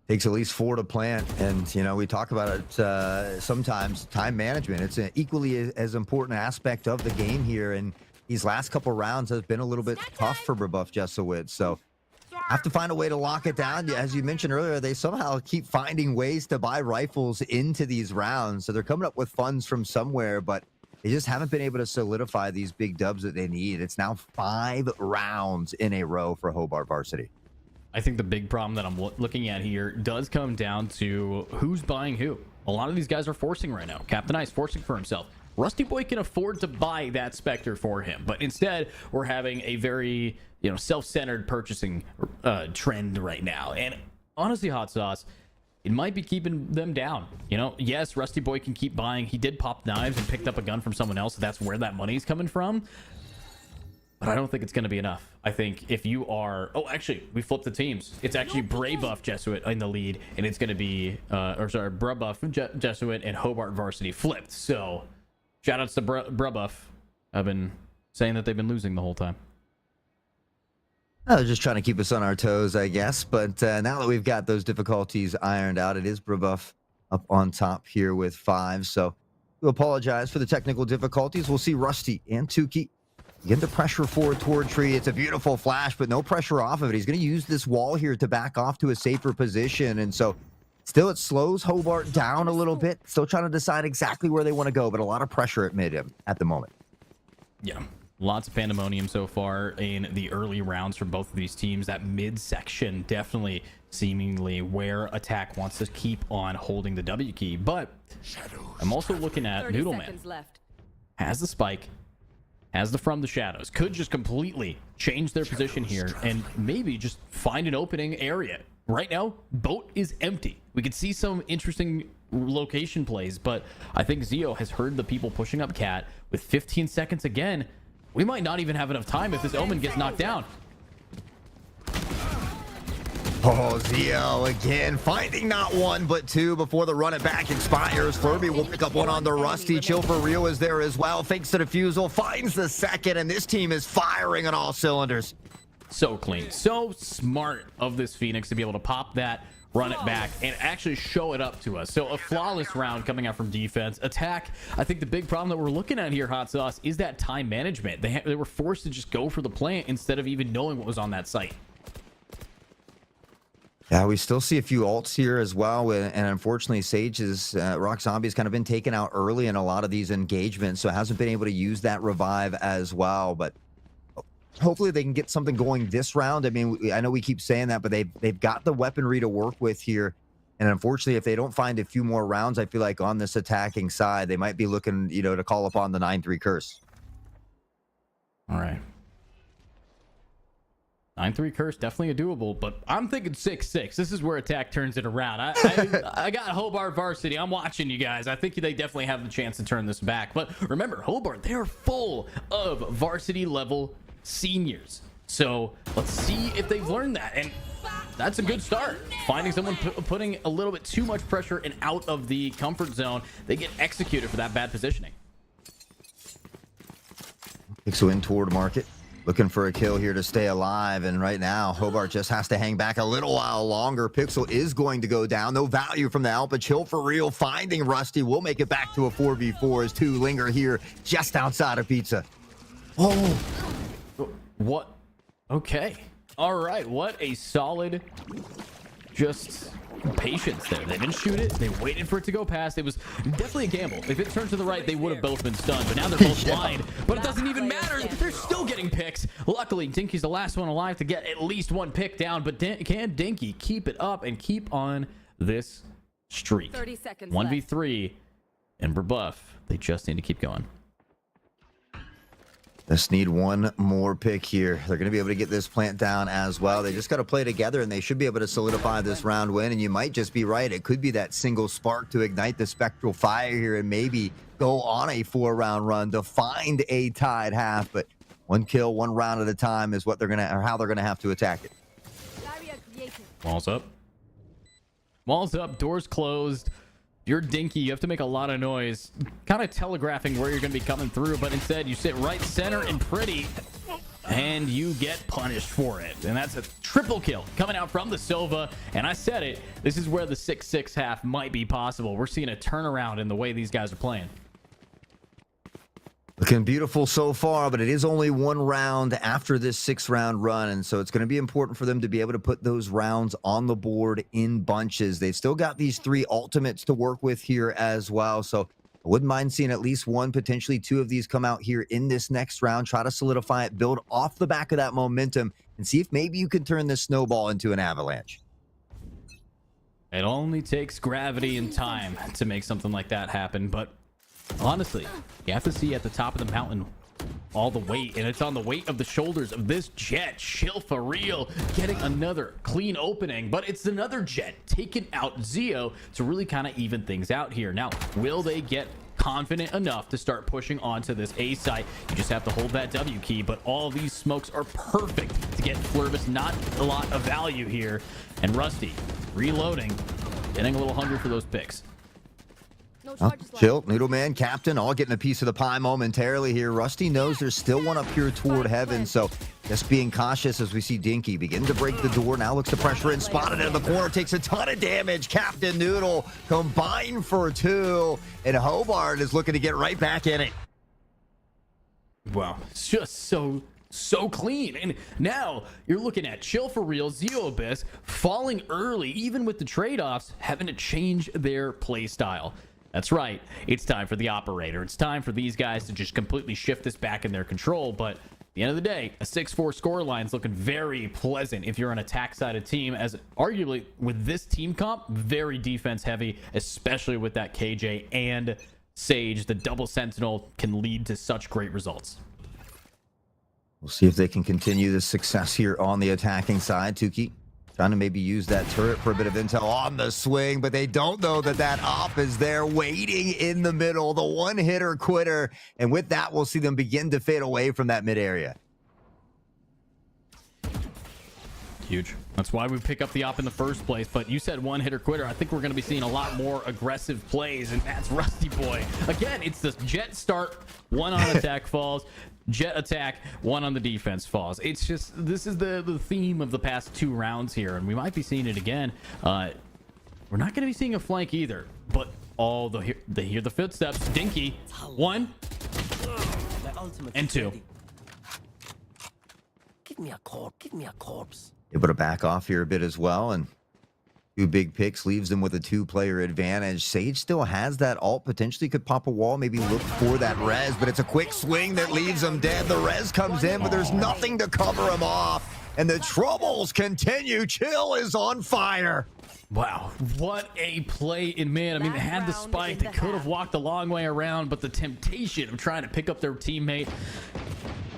Takes at least 4 to plant, and you know, we talk about it sometimes, time management. It's an equally as important aspect of the game here, and these last couple rounds has been a little bit tough for Brebuff Jesowitz, so have to find a way to lock it down. As you mentioned earlier, they somehow keep finding ways to buy rifles into these rounds, so they're coming up with funds from somewhere, but they just haven't been able to solidify these big dubs that they need. It's now 5 rounds in a row for Hobart Varsity. I think the big problem that I'm looking at here does come down to who's buying who. A lot of these guys are forcing right now. Captain Ice forcing for himself. Rusty Boy can afford to buy that Spectre for him, but instead we're having a very, self-centered purchasing trend right now. And honestly, Hot Sauce, it might be keeping them down. Yes, Rusty Boy can keep buying. He did pop knives and picked up a gun from someone else. So that's where that money's coming from. But I don't think it's going to be enough. I think if you are... Oh, actually, we flipped the teams. It's actually Brebuff Jesuit in the lead, and it's going to be... Brebuff Jesuit and Hobart Varsity flipped. So, shout-outs to Brebuff. I've been saying that they've been losing the whole time. They're just trying to keep us on our toes, I guess. But now that we've got those difficulties ironed out, it is Brebuff up on top here with 5. So, we apologize for the technical difficulties. We'll see Rusty and Tukey get the pressure forward toward Tree. It's a beautiful flash, but no pressure off of it. He's going to use this wall here to back off to a safer position. And so still it slows Hobart down a little bit. Still trying to decide exactly where they want to go, but a lot of pressure at mid at the moment. Yeah, lots of pandemonium so far in the early rounds from both of these teams. That mid section definitely seemingly where Attack wants to keep on holding the W key. But I'm also looking at Noodleman. Has the spike. Has the From the Shadows. Could just completely change their position here and maybe just find an opening area. right now, boat is empty. We could see some interesting location plays, but I think Zio has heard the people pushing up Cat. With 15 seconds again, we might not even have enough time if this Omen gets knocked down. Oh, Zio again, finding not one, but two before the run it back expires. Furby will pick up one on the Rusty. Chill for Real is there as well. Fakes the defusal, finds the second, and this team is firing on all cylinders. So clean, so smart of this Phoenix to be able to pop that, run it back, and actually show it up to us. So a flawless round coming out from defense. Attack, I think the big problem that we're looking at here, Hot Sauce, is that time management. They were forced to just go for the plant instead of even knowing what was on that site. Yeah, we still see a few ults here as well, and unfortunately, Sage's Rock Zombie has kind of been taken out early in a lot of these engagements, so hasn't been able to use that revive as well. But hopefully, they can get something going this round. I mean, I know we keep saying that, but they've got the weaponry to work with here, and unfortunately, if they don't find a few more rounds, I feel like on this attacking side, they might be looking, to call upon the 9-3 curse. All right. 9-3 curse, definitely a doable, but I'm thinking 6-6. This is where attack turns it around. I got Hobart Varsity. I'm watching you guys. I think they definitely have the chance to turn this back. But remember, Hobart, they're full of varsity level seniors. So let's see if they've learned that. And that's a good start. Finding someone putting a little bit too much pressure and out of the comfort zone, they get executed for that bad positioning. Pixel in toward market. Looking for a kill here to stay alive, and right now, Hobart just has to hang back a little while longer. Pixel is going to go down. No value from the Alpha. Chill for Real, finding Rusty. We'll make it back to a 4v4 as two linger here just outside of Pizza. Oh! What? Okay. All right. What a solid, just patience there. They didn't shoot it. They waited for it to go past. It was definitely a gamble. If it turned to the right, they would have both been stunned, but now they're both blind. But it doesn't even matter. They're still getting picks. Luckily, Dinky's the last one alive to get at least one pick down, but can Dinky keep it up and keep on this streak? 30 seconds 1v3 and Buff. They just need to keep going. Just need one more pick here. They're going to be able to get this plant down as well. They just got to play together, and they should be able to solidify this round win. And you might just be right. It could be that single spark to ignite the spectral fire here and maybe go on a 4-round run to find a tied half. But one kill, one round at a time is what they're going to, or how they're going to have to attack it. Walls up. Walls up. Doors closed. You're Dinky, you have to make a lot of noise, kind of telegraphing where you're going to be coming through, but instead you sit right center and pretty, and you get punished for it. And that's a triple kill coming out from the Silva. And I said it, this is where the 6-6 half might be possible. We're seeing a turnaround in the way these guys are playing. Looking beautiful so far, but it is only one round after this 6-round run, and so it's going to be important for them to be able to put those rounds on the board in bunches. They've still got these 3 ultimates to work with here as well, so I wouldn't mind seeing at least one, potentially 2 of these come out here in this next round, try to solidify it, build off the back of that momentum, and see if maybe you can turn this snowball into an avalanche. It only takes gravity and time to make something like that happen, but honestly, you have to see at the top of the mountain all the weight, and it's on the weight of the shoulders of this Jet. Chill for Real getting another clean opening, but it's another Jet taking out Zio to really kind of even things out here. Now, will they get confident enough to start pushing onto this A site? You just have to hold that W key, but all these smokes are perfect to get Flurvis. Not a lot of value here, and Rusty reloading, getting a little hungry for those picks. Chill, Noodleman, Captain, all getting a piece of the pie momentarily here. Rusty knows there's still one up here toward heaven, so just being cautious as we see Dinky begin to break the door. Now looks to pressure in, spotted in the corner, takes a ton of damage. Captain Noodle combined for 2, and Hobart is looking to get right back in it. Wow, it's just so clean. And now you're looking at Chill for Real, Zio Abyss falling early, even with the trade-offs, having to change their play style. That's right. It's time for the operator. It's time for these guys to just completely shift this back in their control. But at the end of the day, a 6-4 scoreline is looking very pleasant if you're an attack-sided team, as arguably with this team comp, very defense heavy, especially with that KJ and Sage. The double sentinel can lead to such great results. We'll see if they can continue the success here on the attacking side. Tuki Trying to maybe use that turret for a bit of intel on the swing, but they don't know that that op is there waiting in the middle, the one-hitter quitter. And with that, we'll see them begin to fade away from that mid area. Huge. That's why we pick up the op in the first place. But you said one-hitter quitter. I think we're going to be seeing a lot more aggressive plays, and that's Rusty Boy. Again, it's the Jet start, one on attack falls. Jet attack, one on the defense falls. It's just, this is the theme of the past 2 rounds here, and we might be seeing it again. We're not going to be seeing a flank either, but they hear the footsteps. Dinky, 1 and 2. Give me a corpse. Give me a corpse. Able to back off here a bit as well, and 2 big picks leaves them with a 2-player advantage. Sage still has that ult, potentially could pop a wall, maybe look for that res, but it's a quick swing that leaves him dead. The res comes in, but there's nothing to cover him off, and the troubles continue. Chill is on fire. Wow, what a play in mid. I mean, they had the spike, they could have walked a long way around, but the temptation of trying to pick up their teammate,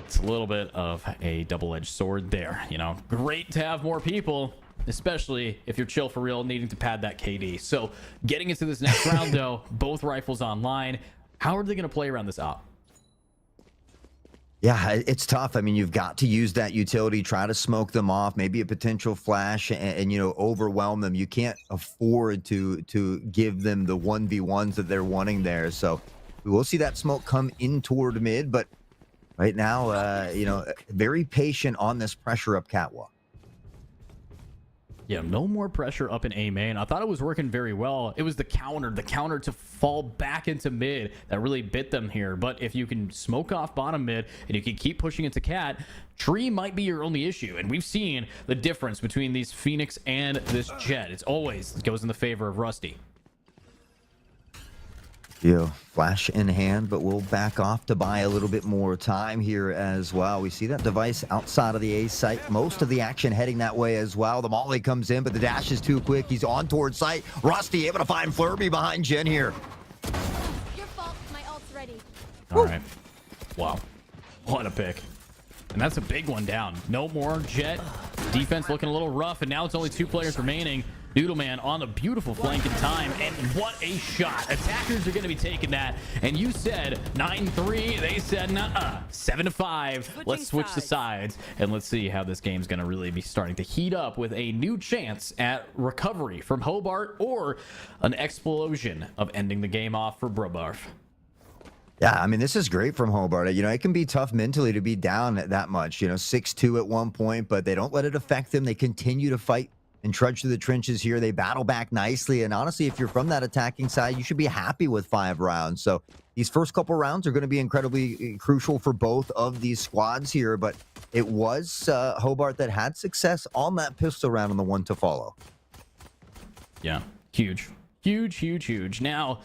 it's a little bit of a double-edged sword there. You know, great to have more people, especially if you're chill for real, needing to pad that KD. So getting into this next round, though, both rifles online. How are they going to play around this op? Yeah, it's tough. I mean, you've got to use that utility, try to smoke them off, maybe a potential flash, and you know, overwhelm them. You can't afford to give them the 1v1s that they're wanting there. So we will see that smoke come in toward mid, but right now, you know, very patient on this pressure up catwalk. Yeah, no more pressure up in A main. I thought it was working very well. It was the counter to fall back into mid that really bit them here. But if you can smoke off bottom mid and you can keep pushing into cat, tree might be your only issue. And we've seen the difference between these Phoenix and this Jet. It goes in the favor of Rusty. Flash in hand, but we'll back off to buy a little bit more time here as well. We see that device outside of the A site. Most of the action heading that way as well. The molly comes in, but the dash is too quick. He's on towards site. Rusty able to find Flurby behind Jen here. Your fault. My ult's ready. All right. Wow. What a pick. And that's a big one down. No more Jet. Defense looking a little rough, and now it's only 2 players remaining. Noodleman on a beautiful flank in time, and what a shot. Attackers are going to be taking that, and you said 9-3. They said, nuh-uh, 7-5. Let's switch the sides, and let's see how this game's going to really be starting to heat up with a new chance at recovery from Hobart or an explosion of ending the game off for Brobarf. Yeah, I mean, this is great from Hobart. You know, it can be tough mentally to be down that much, you know, 6-2 at one point, but they don't let it affect them. They continue to fight and trudge through the trenches here. They battle back nicely. And honestly, if you're from that attacking side, you should be happy with 5 rounds. So these first couple rounds are going to be incredibly crucial for both of these squads here. But it was Hobart that had success on that pistol round on the one to follow. Yeah, huge. Huge. Now,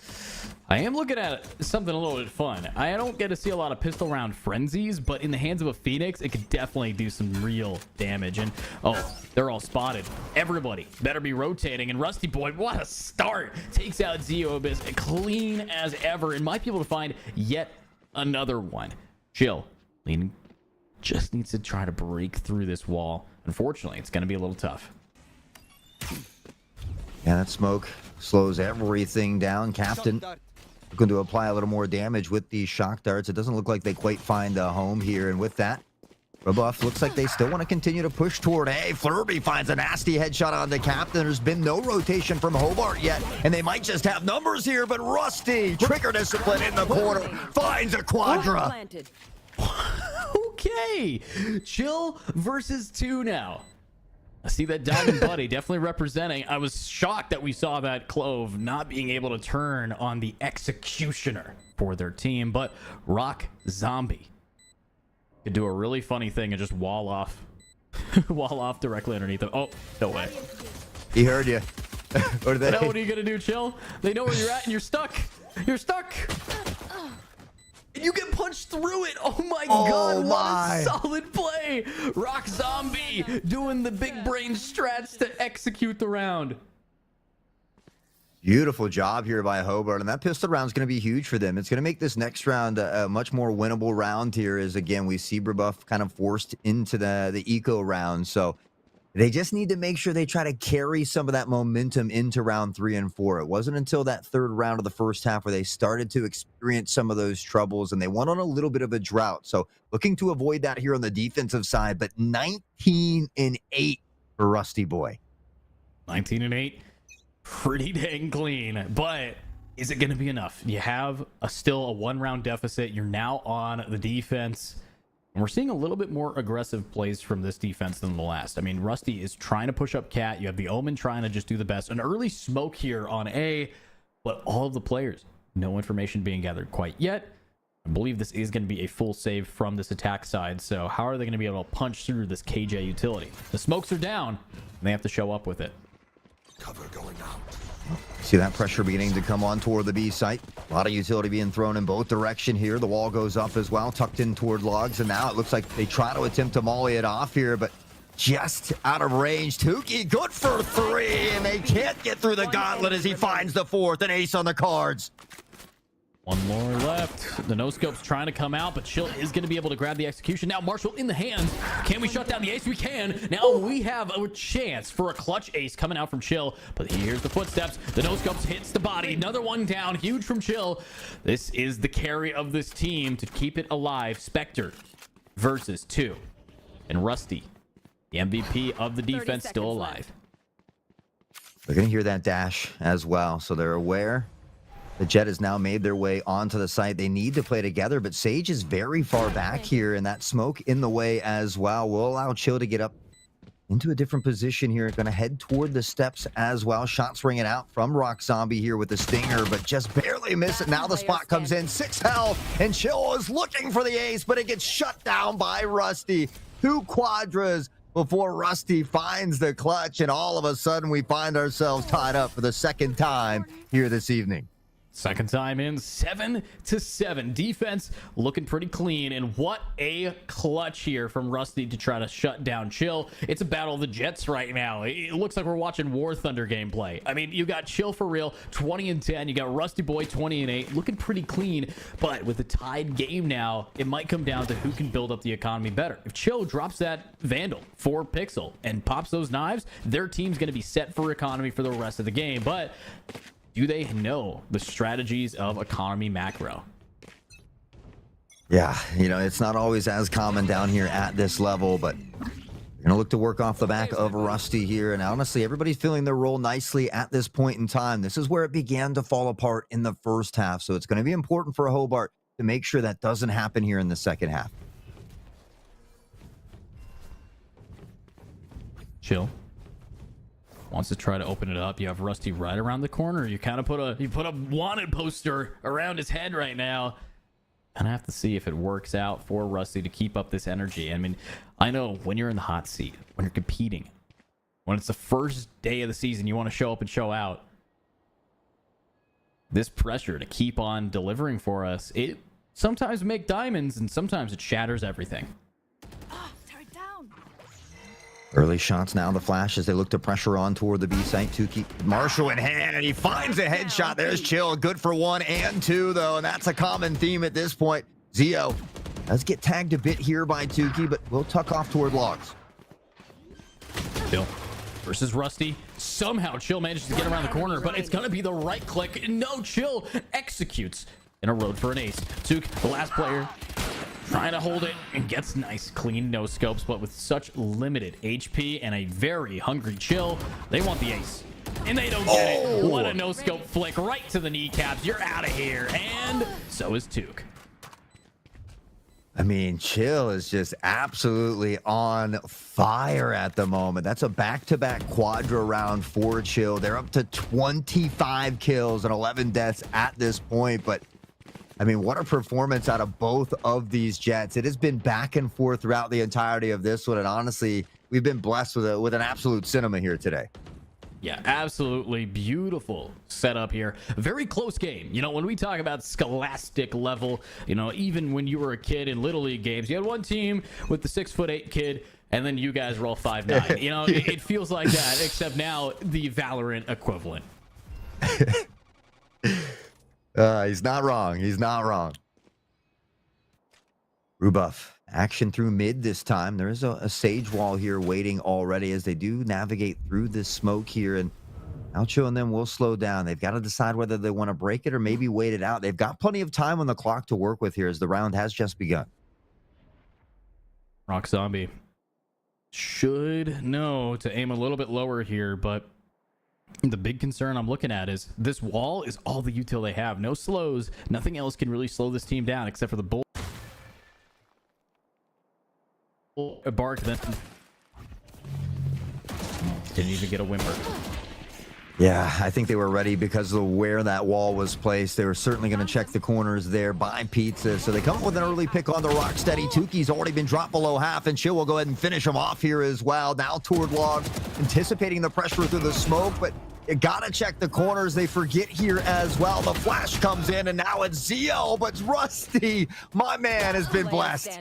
I am looking at something a little bit fun. I don't get to see a lot of pistol round frenzies, but in the hands of a Phoenix, it could definitely do some real damage. And, oh, they're all spotted. Everybody better be rotating. And Rusty Boy, what a start. Takes out Zeo Abyss clean as ever and might be able to find yet another one. Chill. Lean just needs to try to break through this wall. Unfortunately, it's going to be a little tough. Yeah, that smoke slows everything down. Captain looking to apply a little more damage with these shock darts. It doesn't look like they quite find a home here. And with that, Rebuff looks like they still want to continue to push toward A. Flurby finds a nasty headshot on the Captain. There's been no rotation from Hobart yet, and they might just have numbers here, but Rusty, trigger discipline in the corner, finds a quadra. Okay, Chill versus 2 now. I see that Dog and Buddy definitely representing. I was shocked that we saw that Clove not being able to turn on the Executioner for their team, but Rock Zombie could do a really funny thing and just wall off directly underneath them. Oh, no way. He heard you. What are they? What are you gonna do, Chill? They know where you're at and you're stuck. You're stuck. And you get punched through it. Oh my god, what a solid play. Rock Zombie doing the big brain strats to execute the round. Beautiful job here by Hobart, and that pistol round is going to be huge for them. It's going to make this next round a much more winnable round here, as again we see Brebuff kind of forced into the eco round. So They just need to make sure they try to carry some of that momentum into round 3 and 4. It wasn't until that third round of the first half where they started to experience some of those troubles, and they went on a little bit of a drought. So looking to avoid that here on the defensive side, but 19-8 for Rusty Boy. 19-8, pretty dang clean, but is it going to be enough? You have still a 1-round deficit. You're now on the defense. And we're seeing a little bit more aggressive plays from this defense than the last. I mean, Rusty is trying to push up Cat. You have the Omen trying to just do the best. An early smoke here on A, but all of the players, no information being gathered quite yet. I believe this is going to be a full save from this attack side. So how are they going to be able to punch through this KJ utility? The smokes are down, and they have to show up with it. Cover going out. See that pressure beginning to come on toward the B site. A lot of utility being thrown in both direction here. The wall goes up as well, tucked in toward logs, and now it looks like they try to attempt to molly it off here, but just out of range. Tukey, good for 3, and they can't get through the gauntlet as he finds the 4th. An ace on the cards. One more left. The no-scope's trying to come out, but Chill is going to be able to grab the execution. Now Marshall in the hands. Can we shut down the ace? We can. Now we have a chance for a clutch ace coming out from Chill, but he hears the footsteps. The no-scope hits the body. Another one down. Huge from Chill. This is the carry of this team to keep it alive. Spectre versus 2. And Rusty, the MVP of the defense, still alive. They're going to hear that dash as well, so they're aware. The Jet has now made their way onto the site. They need to play together, but Sage is very far back here, and that smoke in the way as well will allow Chill to get up into a different position here. Going to head toward the steps as well. Shots ringing out from Rock Zombie here with the stinger, but just barely miss it. Now the spot comes in. 6 health, and Chill is looking for the ace, but it gets shut down by Rusty. 2 quadras before Rusty finds the clutch, and all of a sudden we find ourselves tied up for the second time here this evening. Second time in, 7-7. Defense looking pretty clean, and what a clutch here from Rusty to try to shut down Chill. It's a battle of the Jets right now. It looks like we're watching War Thunder gameplay. I mean, you got Chill for real, 20-10. You got Rusty Boy, 20-8, looking pretty clean. But with the tied game now, it might come down to who can build up the economy better. If Chill drops that Vandal for Pixel and pops those knives, their team's going to be set for economy for the rest of the game. But do they know the strategies of economy macro? Yeah, you know, it's not always as common down here at this level, but we're going to look to work off the back of Rusty here. And honestly, everybody's feeling their role nicely at this point in time. This is where it began to fall apart in the first half. So it's going to be important for Hobart to make sure that doesn't happen here in the second half. Chill wants to try to open it up. You have Rusty right around the corner. You kind of put a wanted poster around his head right now. And I have to see if it works out for Rusty to keep up this energy. I mean, I know when you're in the hot seat, when you're competing, when it's the first day of the season, you want to show up and show out. This pressure to keep on delivering for us, it sometimes makes diamonds and sometimes it shatters everything. Early shots now, the flash as they look to pressure on toward the B site. Tukey, Marshall in hand, and he finds a headshot. There's Chill, good for 1 and 2 though, and that's a common theme at this point. Zio does get tagged a bit here by Tukey, but will tuck off toward logs. Chill versus Rusty. Somehow Chill manages to get around the corner, but it's gonna be the right click. No, Chill executes in a road for an ace. Tuk, the last player, trying to hold it and gets nice clean no scopes, but with such limited HP and a very hungry Chill, they want the ace and they don't get it. What a no scope flick right to the kneecaps. You're out of here, and so is Tuk. I mean, Chill is just absolutely on fire at the moment. That's a back-to-back quadra round for Chill. They're up to 25 kills and 11 deaths at this point, but I mean, what a performance out of both of these Jets. It has been back and forth throughout the entirety of this one, and honestly, we've been blessed with an absolute cinema here today. Yeah, absolutely beautiful setup here. Very close game. You know, when we talk about scholastic level, you know, even when you were a kid in Little League games, you had one team with the 6'8" kid, and then you guys roll 5'9". You know, it feels like that, except now the Valorant equivalent. He's not wrong. He's not wrong. Rubuff Action through mid this time. There is a sage wall here waiting already as they do navigate through this smoke here. And Alcho and them will slow down. They've got to decide whether they want to break it or maybe wait it out. They've got plenty of time on the clock to work with here as the round has just begun. Rock Zombie should know to aim a little bit lower here, but the big concern I'm looking at is this wall is all the util they have. No slows. Nothing else can really slow this team down except for the bull. Bark then didn't even get a whimper. Yeah, I think they were ready because of where that wall was placed. They were certainly going to check the corners there, buy pizza. So they come up with an early pick on the Rocksteady. Tuki's already been dropped below half, and Chill will go ahead and finish him off here as well. Now toward logs, anticipating the pressure through the smoke, but you got to check the corners. They forget here as well. The flash comes in, and now it's Zio, but Rusty, my man, has been blessed.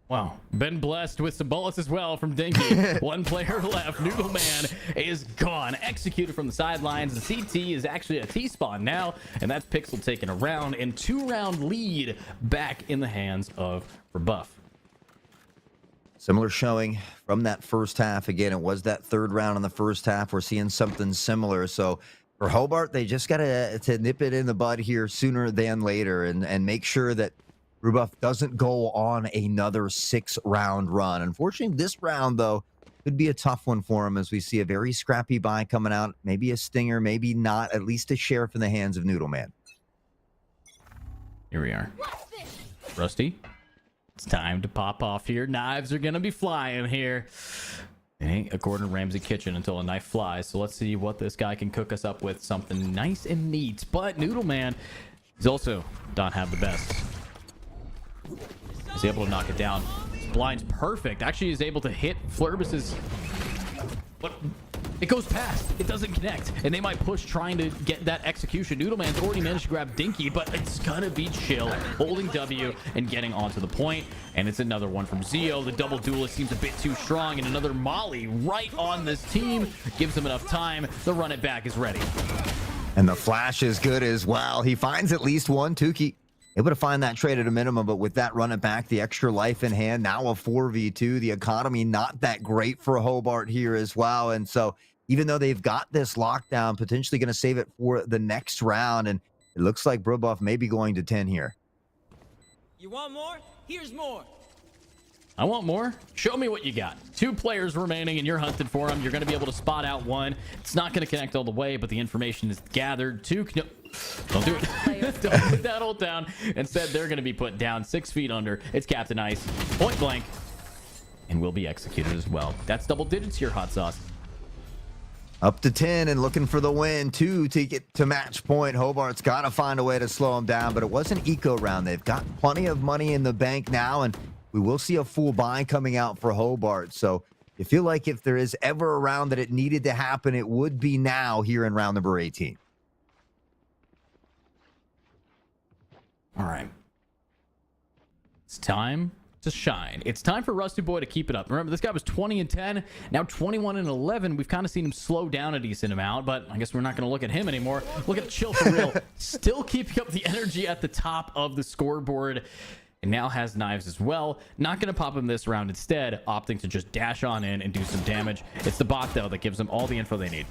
Wow, been blessed with some bullets as well from Dinky. One player left. Noodleman is gone. Executed from the sidelines. The CT is actually a T-spawn now, and that's Pixel taking a round and 2-round lead back in the hands of Rebuff. Similar showing from that first half. Again, it was that third round in the first half. We're seeing something similar. So for Hobart, they just got to nip it in the bud here sooner than later and make sure that Rebuff doesn't go on another 6-round run. Unfortunately, this round, though, could be a tough one for him as we see a very scrappy buy coming out. Maybe a stinger, maybe not. At least a sheriff in the hands of Noodleman. Here we are. Rusty, it's time to pop off here. Knives are going to be flying here. It ain't a Gordon Ramsay kitchen until a knife flies. So let's see what this guy can cook us up with. Something nice and neat. But Noodleman is also not have the best. He's able to knock it down. His blind's perfect. Actually, he's able to hit Flurbus's. But it goes past. It doesn't connect. And they might push trying to get that execution. Noodleman's already managed to grab Dinky, but it's gonna be Chill holding W and getting onto the point. And it's another one from Zio. The double duelist seems a bit too strong. And another Molly right on this team. Gives him enough time. The run it back is ready. And the flash is good as well. He finds at least one. Tuki able to find that trade at a minimum, but with that run it back, the extra life in hand, now a 4v2. The economy not that great for Hobart here as well. And so even though they've got this lockdown, potentially going to save it for the next round. And it looks like Brubuff may be going to 10 here. You want more? Here's more. I want more. Show me what you got. 2 players remaining and you're hunting for them. You're going to be able to spot out one. It's not going to connect all the way, but the information is gathered. 2. No, don't do it. Don't put that ult down. Instead, they're going to be put down 6 feet under. It's Captain Ice, point blank, and will be executed as well. That's double digits here, Hot Sauce. Up to 10 and looking for the win. 2 to get to match point. Hobart's got to find a way to slow him down, but it was an eco round. They've got plenty of money in the bank now, and we will see a full buy coming out for Hobart. So you feel like if there is ever a round that it needed to happen, it would be now here in round number 18. All right. It's time to shine. It's time for Rusty Boy to keep it up. Remember, this guy was 20-10, now 21-11. We've kind of seen him slow down a decent amount, but I guess we're not going to look at him anymore. Look at Chill for real. Still keeping up the energy at the top of the scoreboard. And now has knives as well. Not going to pop him this round. Instead, opting to just dash on in and do some damage. It's the bot, though, that gives them all the info they need.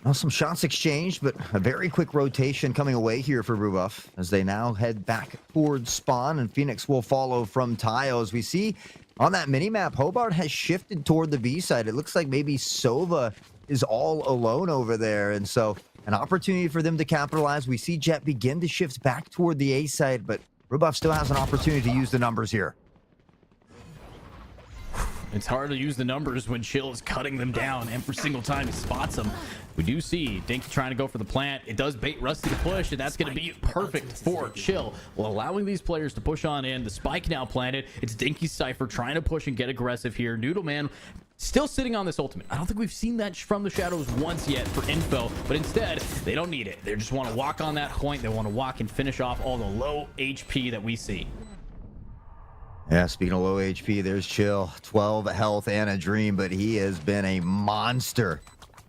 Well, some shots exchanged, but a very quick rotation coming away here for Rebuff as they now head back towards spawn, and Phoenix will follow from Tayo. As we see on that minimap, Hobart has shifted toward the B side. It looks like maybe Sova is all alone over there, and so an opportunity for them to capitalize. We see Jet begin to shift back toward the A side, but Rebuff still has an opportunity to use the numbers here. It's hard to use the numbers when Chill is cutting them down every single time he spots them. We do see Dinky trying to go for the plant. It does bait Rusty to push, and that's going to be perfect for Chill. While allowing these players to push on in. The spike now planted. It's Dinky's Cypher trying to push and get aggressive here. Noodleman still sitting on this ultimate. I don't think we've seen that from the shadows once yet for info, but instead, they don't need it. They just want to walk on that point. They want to walk and finish off all the low HP that we see. Yeah, speaking of low HP, there's Chill. 12 health and a dream, but he has been a monster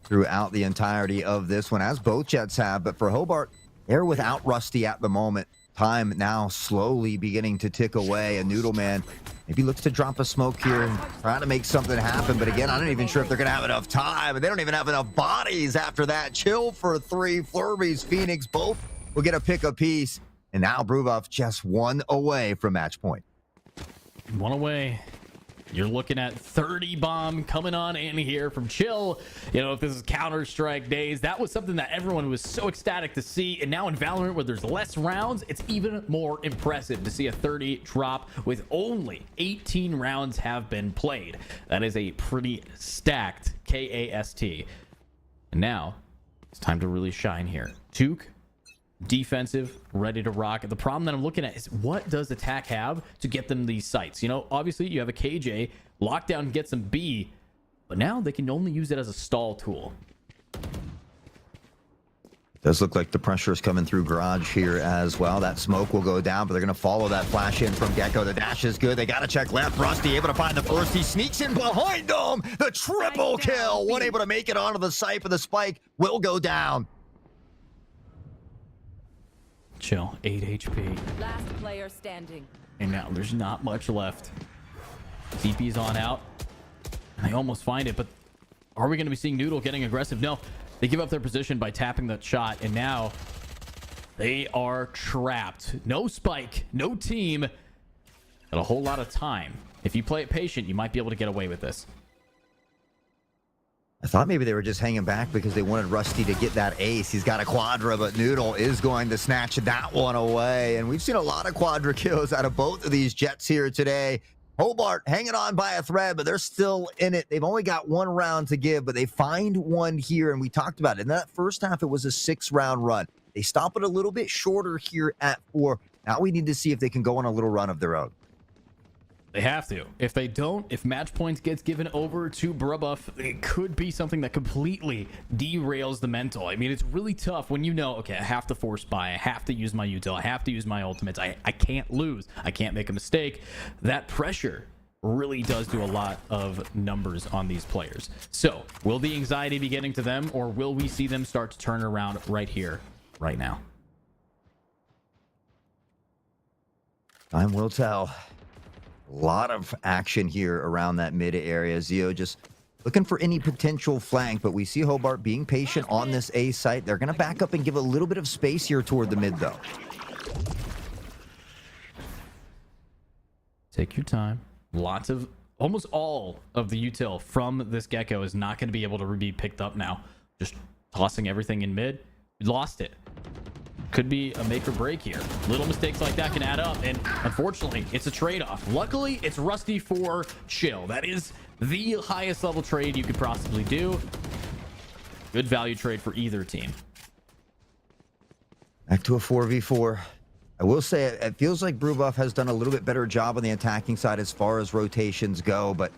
throughout the entirety of this one, as both Jets have. But for Hobart, they're without Rusty at the moment. Time now slowly beginning to tick away. And Noodle Man maybe looks to drop a smoke here and trying to make something happen. But again, I'm not even sure if they're going to have enough time. And they don't even have enough bodies after that. Chill for 3. Flurby's Phoenix both will get a pick apiece. And now Brewbuff just 1 away from match point. 1 away. You're looking at 30 bomb coming on in here from Chill. You know, if this is Counter-Strike days, that was something that everyone was so ecstatic to see. And now in Valorant, where there's less rounds, it's even more impressive to see a 30 drop with only 18 rounds have been played. That is a pretty stacked KAST. And now it's time to really shine here. Tuke, defensive, ready to rock. The problem that I'm looking at is, what does attack have to get them these sites? You know, obviously you have a KJ, lockdown gets them B, but now they can only use it as a stall tool. Does look like the pressure is coming through Garage here as well. That smoke will go down, but they're going to follow that flash in from Gecko. The dash is good. They got to check left. Rusty able to find the first. He sneaks in behind them. The triple kill. One able to make it onto the site, but the spike will go down. Chill, 8 HP. Last player standing. And now there's not much left. CP's on out. And they almost find it, but are we going to be seeing Noodle getting aggressive? No, they give up their position by tapping that shot, and now they are trapped. No spike, no team, and a whole lot of time. If you play it patient, you might be able to get away with this. I thought maybe they were just hanging back because they wanted Rusty to get that ace. He's got a quadra, but Noodle is going to snatch that one away. And we've seen a lot of quadra kills out of both of these Jets here today. Hobart hanging on by a thread, but they're still in it. They've only got 1 round to give, but they find one here, and we talked about it. In that first half, it was a 6-round run. They stop it a little bit shorter here at 4. Now we need to see if they can go on a little run of their own. They have to. If they don't, if match points gets given over to Brewbuff, it could be something that completely derails the mental. I mean, it's really tough when you know, okay, I have to force buy, I have to use my util, I have to use my ultimates, I can't lose, I can't make a mistake. That pressure really does do a lot of numbers on these players. So, will the anxiety be getting to them, or will we see them start to turn around right here, right now? Time will tell. A lot of action here around that mid area. Zio just looking for any potential flank, but we see Hobart being patient on this A site. They're going to back up and give a little bit of space here toward the mid, though. Take your time. Lots of, almost all of the util from this Gecko is not going to be able to be picked up now. Just tossing everything in mid. We lost it. Could be a make or break here. Little mistakes like that can add up, and unfortunately, it's a trade-off. Luckily, it's Rusty for Chill. That is the highest level trade you could possibly do. Good value trade for either team. Back to a 4v4. I will say it feels like Brewbuff has done a little bit better job on the attacking side as far as rotations go, but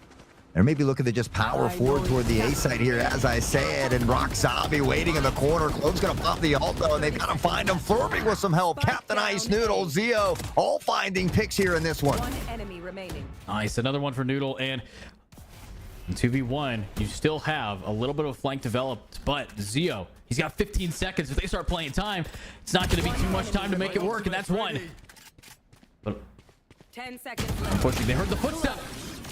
they're maybe looking to just power forward toward the A side here, as I said, and Rock Zombie waiting in the corner. Clove's going to pop the ult, though, and they've got to find him. Flurby with some help. Captain Ice, Noodle, Zio, all finding picks here in this one. 1 enemy remaining. Nice, another one for Noodle, and in 2v1, you still have a little bit of flank developed, but Zio, he's got 15 seconds. If they start playing time, it's not going to be too much time to make it work, and that's one. But 10 seconds left. pushing, they heard the footstep.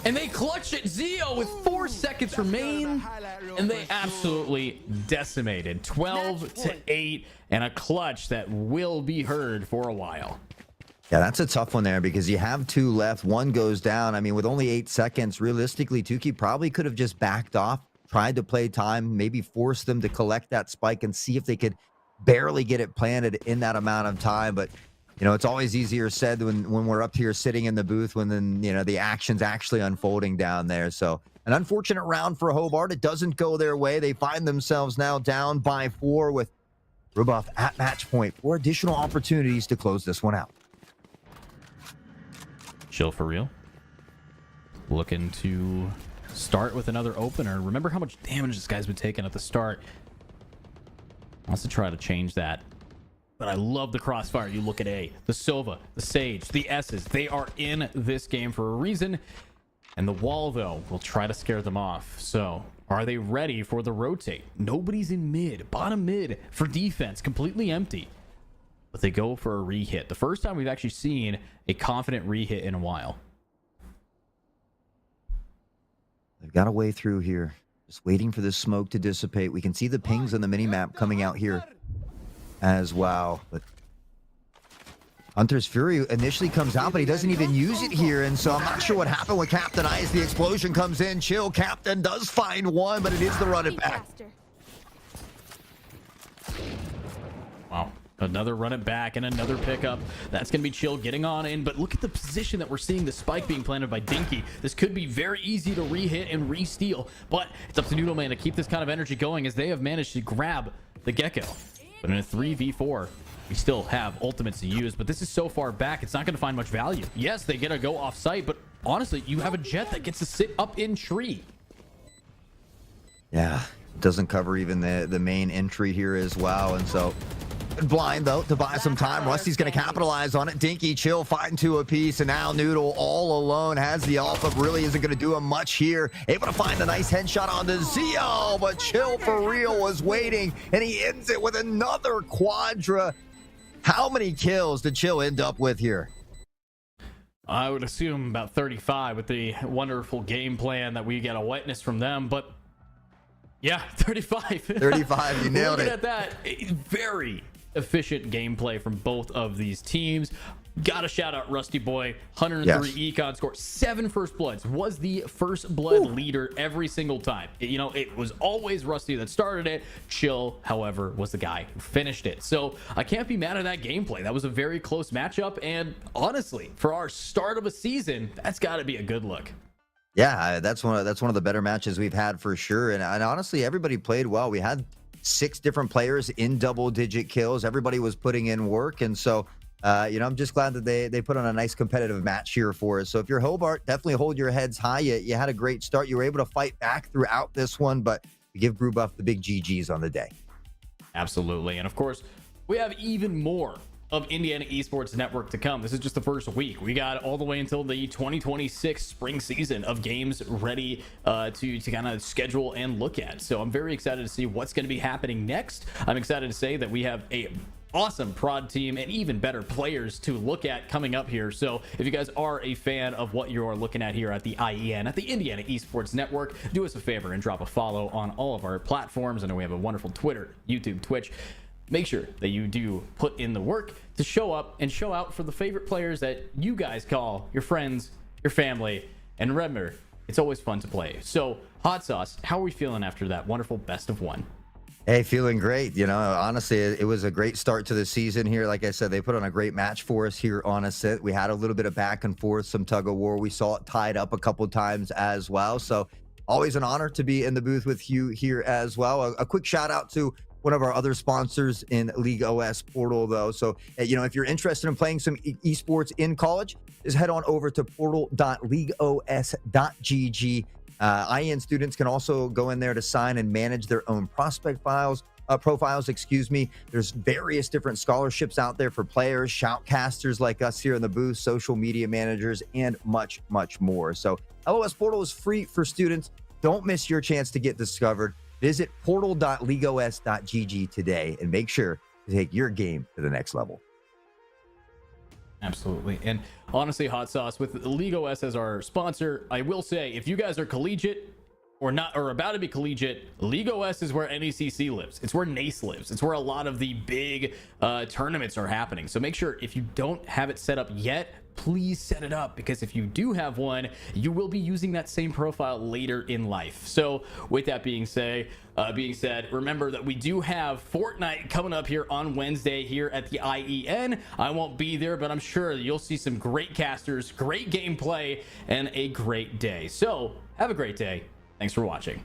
And they clutch it. Zio with 4 seconds remain, and they absolutely decimated. 12-8, and a clutch that will be heard for a while. Yeah, that's a tough one there because you have 2 left. 1 goes down. I mean, with only 8 seconds, realistically, Tukey probably could have just backed off, tried to play time, maybe force them to collect that spike and see if they could barely get it planted in that amount of time. But you know, it's always easier said when we're up here sitting in the booth when then, you know, the action's actually unfolding down there. So an unfortunate round for Hobart. It doesn't go their way. They find themselves now down by 4 with Brewbuff at match point. 4 additional opportunities to close this one out. Chill for real. Looking to start with another opener. Remember how much damage this guy's been taking at the start. Wants to try to change that. But I love the crossfire. You look at A, the Sova, the Sage, the S's. They are in this game for a reason. And the wall, though, will try to scare them off. So, are they ready for the rotate? Nobody's in mid. Bottom mid for defense. Completely empty. but they go for a re-hit. The first time we've actually seen a confident re-hit in a while. They've got a way through here. Just waiting for this smoke to dissipate. We can see the pings on the mini-map coming out here as well. But Hunter's Fury initially comes out, but he doesn't even use it here. And so I'm not sure what happened with Captain Ice. The explosion comes in. Chill. Captain does find one, but it is the run it back. Wow. Another run it back and another pickup. That's going to be Chill getting on in. But look at the position that we're seeing the spike being planted by Dinky. This could be very easy to re-hit and re-steal. But it's up to Noodleman to keep this kind of energy going as they have managed to grab the Gecko. But in a 3v4, we still have ultimates to use. But this is so far back, it's not going to find much value. Yes, they get to go off site. But honestly, you have a Jet that gets to sit up in tree. Yeah, doesn't cover even the main entry here as well. And so blind though to buy some time. Rusty's going to capitalize on it. Dinky, Chill fighting to a piece, and now Noodle all alone has the ult, but really isn't going to do him much here. Able to find a nice headshot on the Zio, but Chill for real was waiting, and he ends it with another quadra. How many kills did Chill end up with here? I would assume about 35 with the wonderful game plan that we get a witness from them, but yeah, 35. 35, you nailed it. Looking at that, very efficient gameplay from both of these teams. Gotta shout out Rusty Boy. 103 econ score, 7 first bloods, was the first blood leader every single time. It was always Rusty that started it. Chill, however, was the guy who finished it. So I can't be mad at that gameplay. That was a very close matchup, and honestly, for our start of a season, that's got to be a good look. Yeah, that's one of the better matches we've had for sure. And honestly, everybody played well. We had 6 different players in double-digit kills. Everybody was putting in work, and so I'm just glad that they put on a nice competitive match here for us. So if you're Hobart, definitely hold your heads high. You had a great start. You were able to fight back throughout this one, but we give Brewbuff the big GGs on the day. Absolutely, and of course, we have even more of Indiana Esports Network to come. This is just the first week. We got all the way until the 2026 spring season of games ready to kind of schedule and look at. So I'm very excited to see what's going to be happening next. I'm excited to say that we have a awesome prod team and even better players to look at coming up here. So if you guys are a fan of what you're looking at here at the IEN, at the Indiana Esports Network, do us a favor and drop a follow on all of our platforms. I know we have a wonderful Twitter, YouTube, Twitch. Make sure that you do put in the work to show up and show out for the favorite players that you guys call your friends, your family, and remember, it's always fun to play. So, Hot Sauce, how are we feeling after that wonderful best of 1? Hey, feeling great. Honestly, it was a great start to the season here. Like I said, they put on a great match for us here on Ascent. We had a little bit of back and forth, some tug of war. We saw it tied up a couple times as well. So, always an honor to be in the booth with you here as well. A quick shout out to one of our other sponsors in League OS Portal, though. So, if you're interested in playing some esports in college, just head on over to portal.leagueos.gg. IEN students can also go in there to sign and manage their own profiles. There's various different scholarships out there for players, shoutcasters like us here in the booth, social media managers, and much, much more. So, LOS Portal is free for students. Don't miss your chance to get discovered. Visit portal.leagueos.gg today and make sure to take your game to the next level. Absolutely. And honestly, Hot Sauce, with League OS as our sponsor, I will say, if you guys are collegiate or not, or about to be collegiate, League OS is where NECC lives. It's where NACE lives. It's where a lot of the big tournaments are happening. So make sure, if you don't have it set up yet, please set it up, because if you do have one, you will be using that same profile later in life. So with that being said, remember that we do have Fortnite coming up here on Wednesday here at the IEN. I won't be there, but I'm sure you'll see some great casters, great gameplay, and a great day. So have a great day. Thanks for watching.